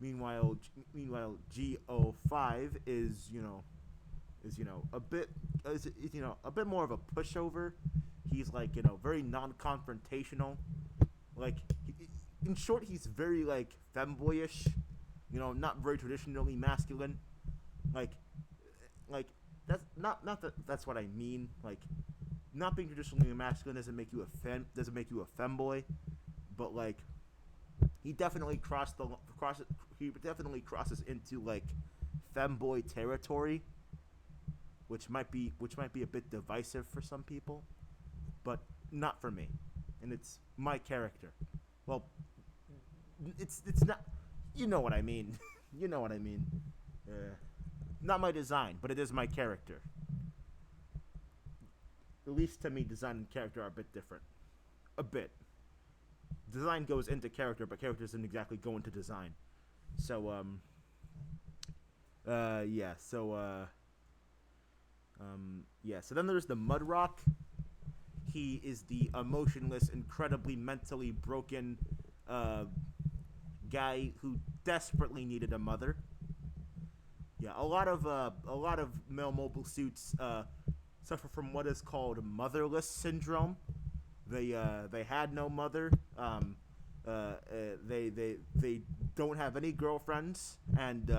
Meanwhile, Go5 is a bit more of a pushover. He's like very non-confrontational. Like in short, he's very like femboyish. Not very traditionally masculine. Like like that's what I mean. Like not being traditionally masculine doesn't make you a femboy, but like he definitely crosses into like femboy territory, which might be a bit divisive for some people, but not for me, and it's my character. Well, it's not. You know what I mean. You know what I mean. Not my design, but it is my character. At least to me, design and character are a bit different. A bit. Design goes into character, but character doesn't exactly go into design. So yeah. So then there's the Mudrock. He is the emotionless, incredibly mentally broken guy who desperately needed a mother. Yeah, a lot of male mobile suits suffer from what is called motherless syndrome. They had no mother. They don't have any girlfriends, and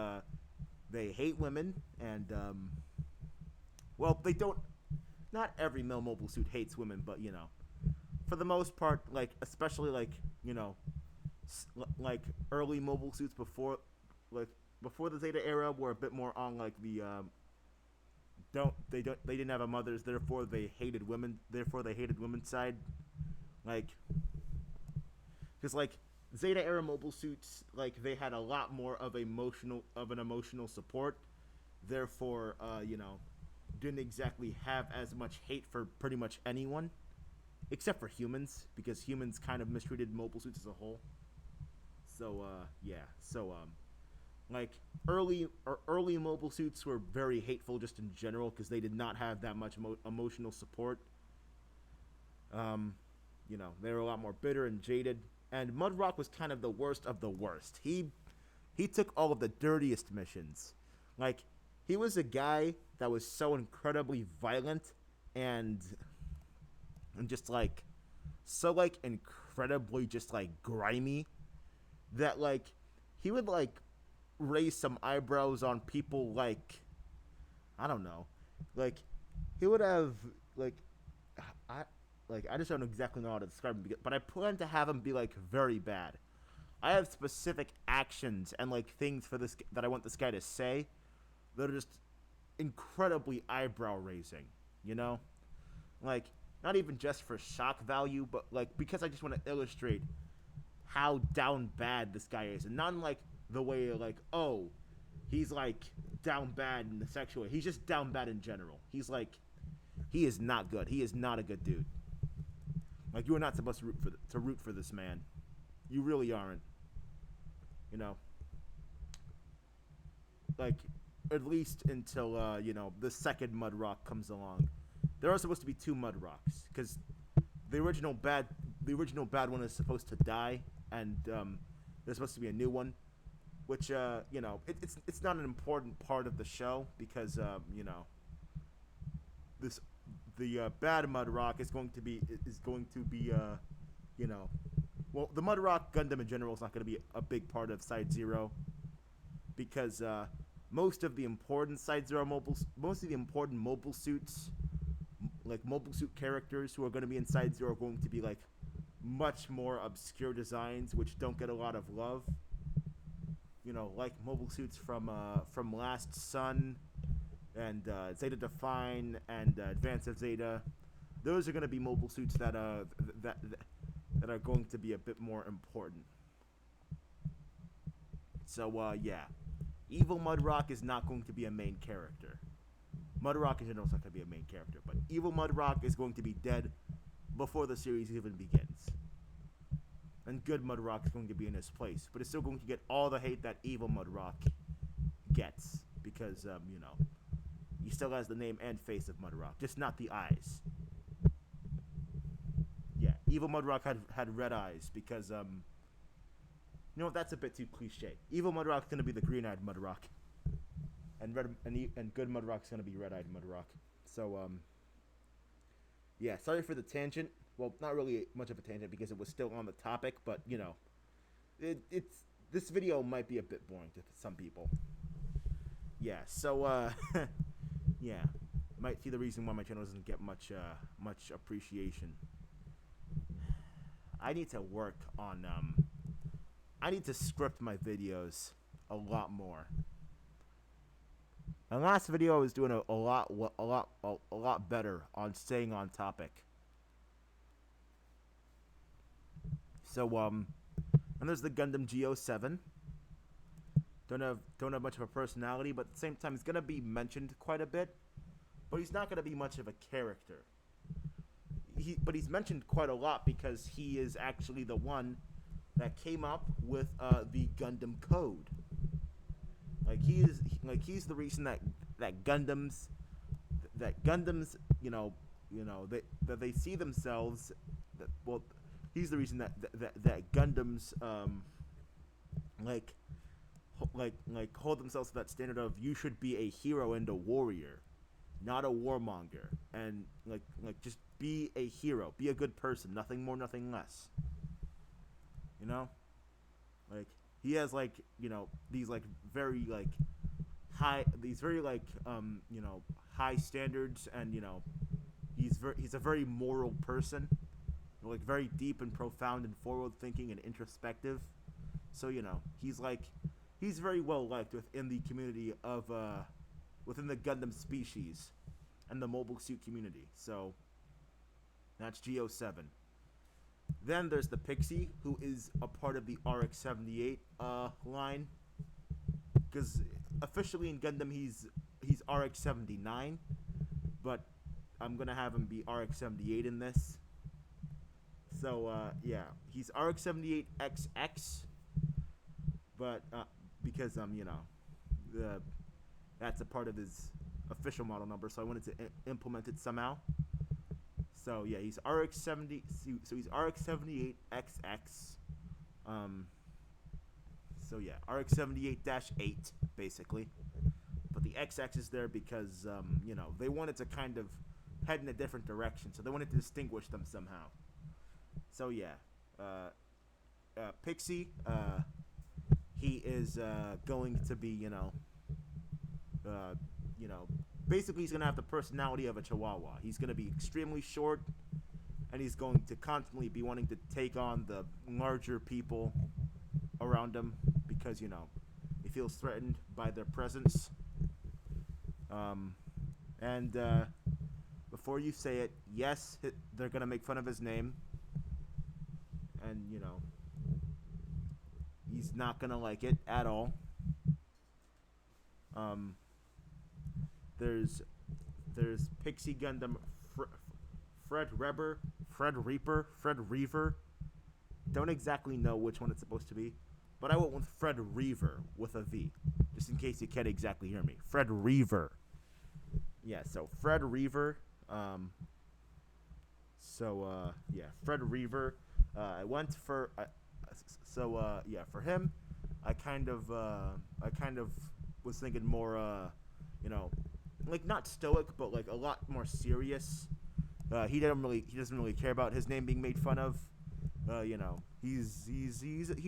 they hate women. And well, they don't. Not every male mobile suit hates women, but for the most part, like especially like like early mobile suits before the Zeta era were a bit more on like the they didn't have a mothers, therefore they hated women's side, like because like Zeta era mobile suits, like they had a lot more of an emotional support, therefore didn't exactly have as much hate for pretty much anyone except for humans, because humans kind of mistreated mobile suits as a whole. So like early mobile suits were very hateful just in general because they did not have that much emotional support. They were a lot more bitter and jaded, and Mudrock was kind of the worst of the worst. He took all of the dirtiest missions. Like he was a guy that was so incredibly violent and just like so like incredibly just like grimy that like he would like raise some eyebrows on people. Like I don't know, like he would have like I just don't exactly know how to describe him, but I plan to have him be like very bad. I have specific actions and like things for this that I want this guy to say that are just incredibly eyebrow raising, like not even just for shock value, but like because I just want to illustrate how down bad this guy is, and not in like the way like, oh, he's like down bad in the sexual way. He's just down bad in general. He's like, he is not good. He is not a good dude. Like you are not supposed to root for this man. You really aren't. Like at least until the second Mudrock comes along. There are supposed to be two Mudrocks because the original bad one is supposed to die, and there's supposed to be a new one, which it's not an important part of the show because this the bad Mudrock is going to be you know well, the Mudrock Gundam in general is not going to be a big part of Side-0 because most of the important most of the important mobile suits, like mobile suit characters who are going to be in Side-0 are going to be like much more obscure designs which don't get a lot of love. Like mobile suits from Last Sun and Zeta Define and Advance of Zeta. Those are going to be mobile suits that are going to be a bit more important. So yeah, Evil Mudrock is not going to be a main character. Mudrock in general is not going to be a main character, but Evil Mudrock is going to be dead before the series even begins. And good Mudrock is going to be in his place, but it's still going to get all the hate that Evil Mudrock gets because he still has the name and face of Mudrock, just not the eyes. Yeah, Evil Mudrock had red eyes because that's a bit too cliche. Evil Mudrock's gonna be the green-eyed Mudrock, and good Mudrock's gonna be red-eyed Mudrock. So yeah, sorry for the tangent. Well, not really much of a tangent because it was still on the topic, but it's this video might be a bit boring to some people. Yeah, so yeah, might see the reason why my channel doesn't get much appreciation. I need to work on I need to script my videos a lot more. My last video I was doing a lot better on staying on topic. So and there's the Gundam Go7. Don't have much of a personality, but at the same time he's gonna be mentioned quite a bit. But he's not gonna be much of a character. But he's mentioned quite a lot because he is actually the one that came up with the Gundam code. He's the reason that Gundams that they see themselves he's the reason that Gundams hold themselves to that standard of you should be a hero and a warrior, not a warmonger, and just be a hero, be a good person, nothing more, nothing less. He has these very high standards, and he's a very moral person, very deep and profound and forward thinking and introspective. So he's very well liked within the community of within the Gundam species and the mobile suit community. So that's Go7. Then there's the Pixie, who is a part of the RX-78 line. Because officially in Gundam he's RX-79, but I'm gonna have him be RX-78 in this. So yeah, he's RX-78XX, but because that's a part of his official model number, so I wanted to implement it somehow. So yeah, he's RX-70. So he's RX-78XX. So yeah, RX-78-8 basically, but the XX is there because they wanted to kind of head in a different direction, so they wanted to distinguish them somehow. So yeah, Pixie, he is going to be basically he's gonna have the personality of a Chihuahua. He's gonna be extremely short, and he's going to constantly be wanting to take on the larger people around him because he feels threatened by their presence. And before you say it, yes, they're gonna make fun of his name, and he's not gonna like it at all. There's Pixie Gundam Fred Reaver. Don't exactly know which one it's supposed to be, but I went with Fred Reaver with a V, just in case you can't exactly hear me. Fred Reaver. Yeah, so Fred Reaver. Yeah, Fred Reaver. I went for So yeah, for him, I kind of was thinking more you know, like not stoic, but like a lot more serious. He doesn't really care about his name being made fun of. You know, he's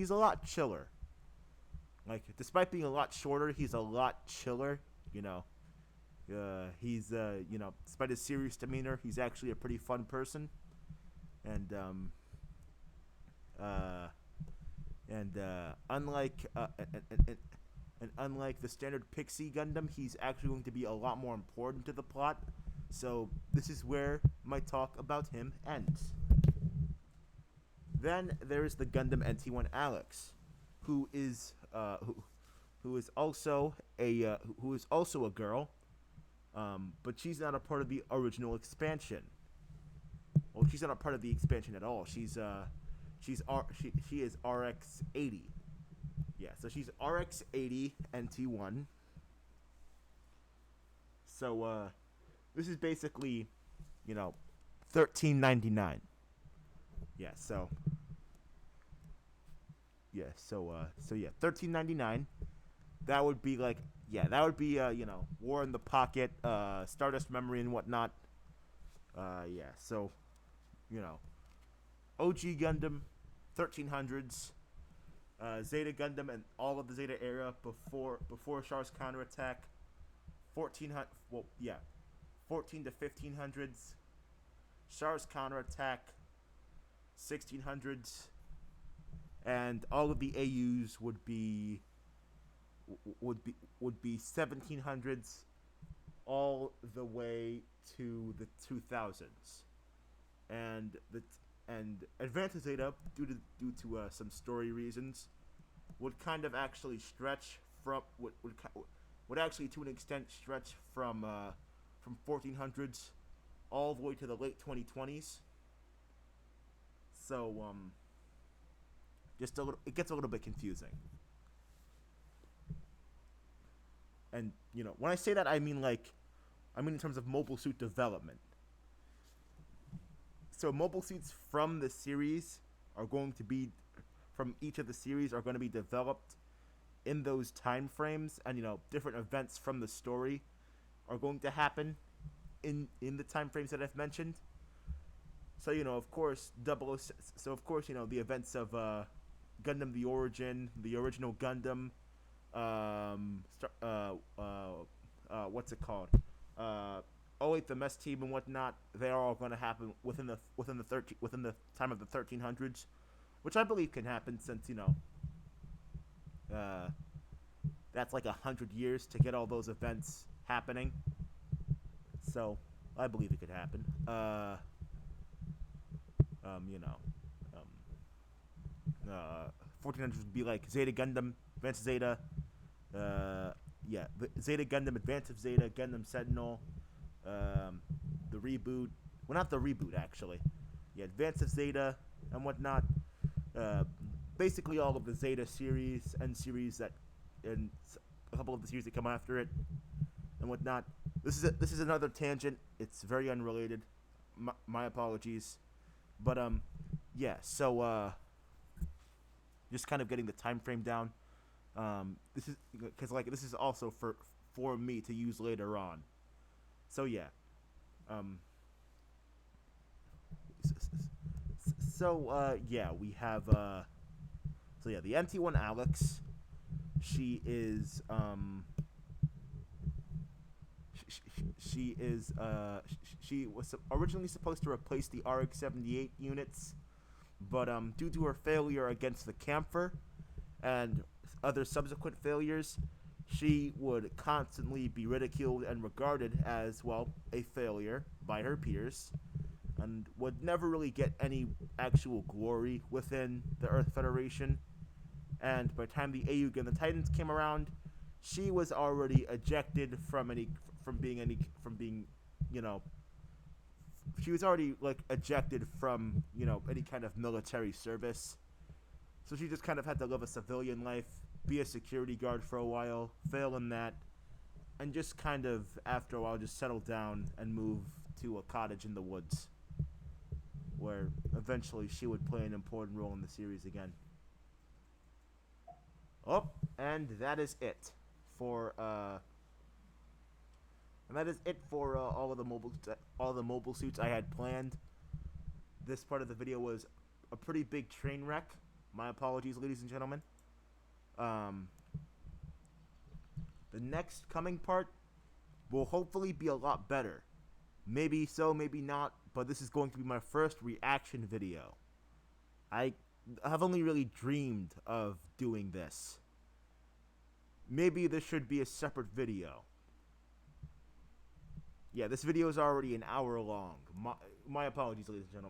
a lot chiller. Like despite being a lot shorter, he's a lot chiller. You know, he's you know, despite his serious demeanor, he's actually a pretty fun person. And uh, unlike and unlike the standard Pixie Gundam, he's actually going to be a lot more important to the plot. So this is where my talk about him ends. Then there is the Gundam NT1 Alex, who is who is also a girl, but she's not a part of the original expansion. Well, she's not a part of the expansion at all. She is RX-80. Yeah, so she's RX-80 NT1. So this is basically, you know, 13.99. Yeah, so yeah, so yeah, 13.99. That would be like, yeah, that would be you know, War in the Pocket, Stardust Memory and whatnot. Yeah, so you know, OG Gundam, 1300s, Zeta Gundam and all of the Zeta era before Char's counterattack, 1400, well yeah, 14 to 1500s, Char's counterattack, 1600s, and all of the AUs would be 1700s all the way to the 2000s. And the and Advanced Zeta, due to some story reasons, would kind of actually stretch would actually to an extent stretch from 1400s all the way to the late 2020s. So just a little, it gets a little bit confusing. And you know, when I say that, I mean in terms of mobile suit development. So mobile suits from the series are going to be from each of the series are going to be developed in those time frames, and you know, different events from the story are going to happen in the time frames that I've mentioned. So you know, of course, so of course, you know, the events of Gundam: The Origin, the original Gundam, what's it called? Uh, oh wait, the mess team and whatnot. They're all going to happen within the time of the 1300s, which I believe can happen since you know, uh, that's like 100 years to get all those events happening. So I believe it could happen. You know, um, 1400s would be like Zeta Gundam, Advanced Zeta, yeah, Zeta Gundam, Advance of Zeta, Gundam Sentinel, the reboot. Well, not the reboot actually. Yeah, Advance of Zeta and whatnot. Uh, Basically all of the Zeta series and series that, and a couple of the series that come after it and whatnot. This is another tangent. It's very unrelated. My apologies, but yeah. So just kind of getting the time frame down. This is because like this is also for me to use later on. So yeah. Um. So yeah, we have so yeah, the NT1 Alex. She is she was originally supposed to replace the RX-78 units, but due to her failure against the Camphor and other subsequent failures, she would constantly be ridiculed and regarded as, well, a failure by her peers, and would never really get any actual glory within the Earth Federation. And by the time the AU and the Titans came around, she was already ejected from being, you know, she was already like ejected from, you know, any kind of military service. So she just kind of had to live a civilian life, be a security guard for a while, fail in that, and just kind of after a while just settle down and move to a cottage in the woods, where eventually she would play an important role in the series again. Oh, and that is it for all the mobile suits I had planned. This part of the video was a pretty big train wreck. My apologies, ladies and gentlemen. Um, the next coming part will hopefully be a lot better. Maybe so, maybe not, but this is going to be my first reaction video. I have only really dreamed of doing this. Maybe this should be a separate video. Yeah, this video is already an hour long. My apologies, ladies and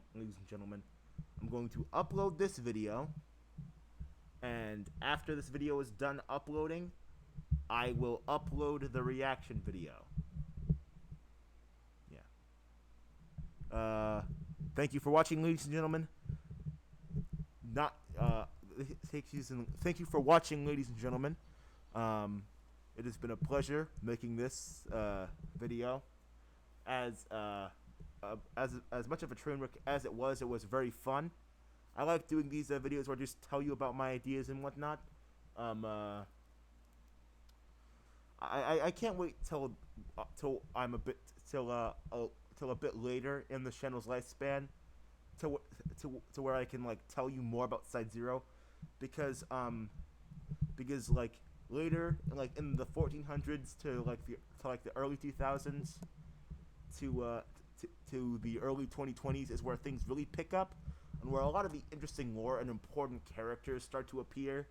gentlemen. I'm going to upload this video, and after this video is done uploading, I will upload the reaction video. Yeah. Thank you for watching, ladies and gentlemen. Thank you for watching, ladies and gentlemen. It has been a pleasure making this video. As much of a train wreck as it was very fun. I like doing these videos where I just tell you about my ideas and whatnot. I can't wait till I'm a bit till a bit later in the channel's lifespan to where I can like tell you more about Side-0, because like later like in the 1400s to the early 2000s to the early 2020s is where things really pick up, and where a lot of the interesting lore and important characters start to appear,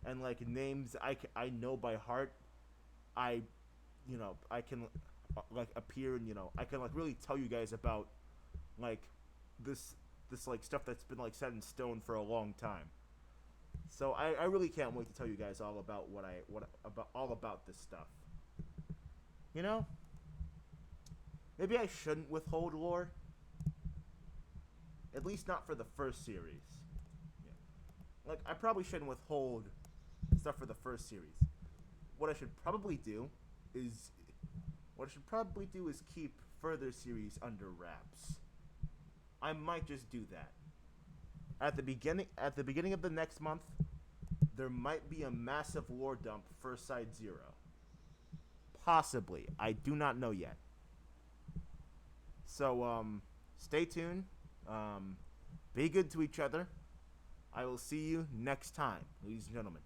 and like names I know by heart. I can like appear, and I can like really tell you guys about like this like stuff that's been like set in stone for a long time. So I really can't wait to tell you guys all about all about this stuff. Maybe I shouldn't withhold lore. At least not for the first series. Yeah. Like, I probably shouldn't withhold stuff for the first series. What I should probably do is keep further series under wraps. I might just do that. At the beginning of the next month, there might be a massive lore dump for Side-0. Possibly. I do not know yet. So, stay tuned. Be good to each other. I will see you next time, ladies and gentlemen.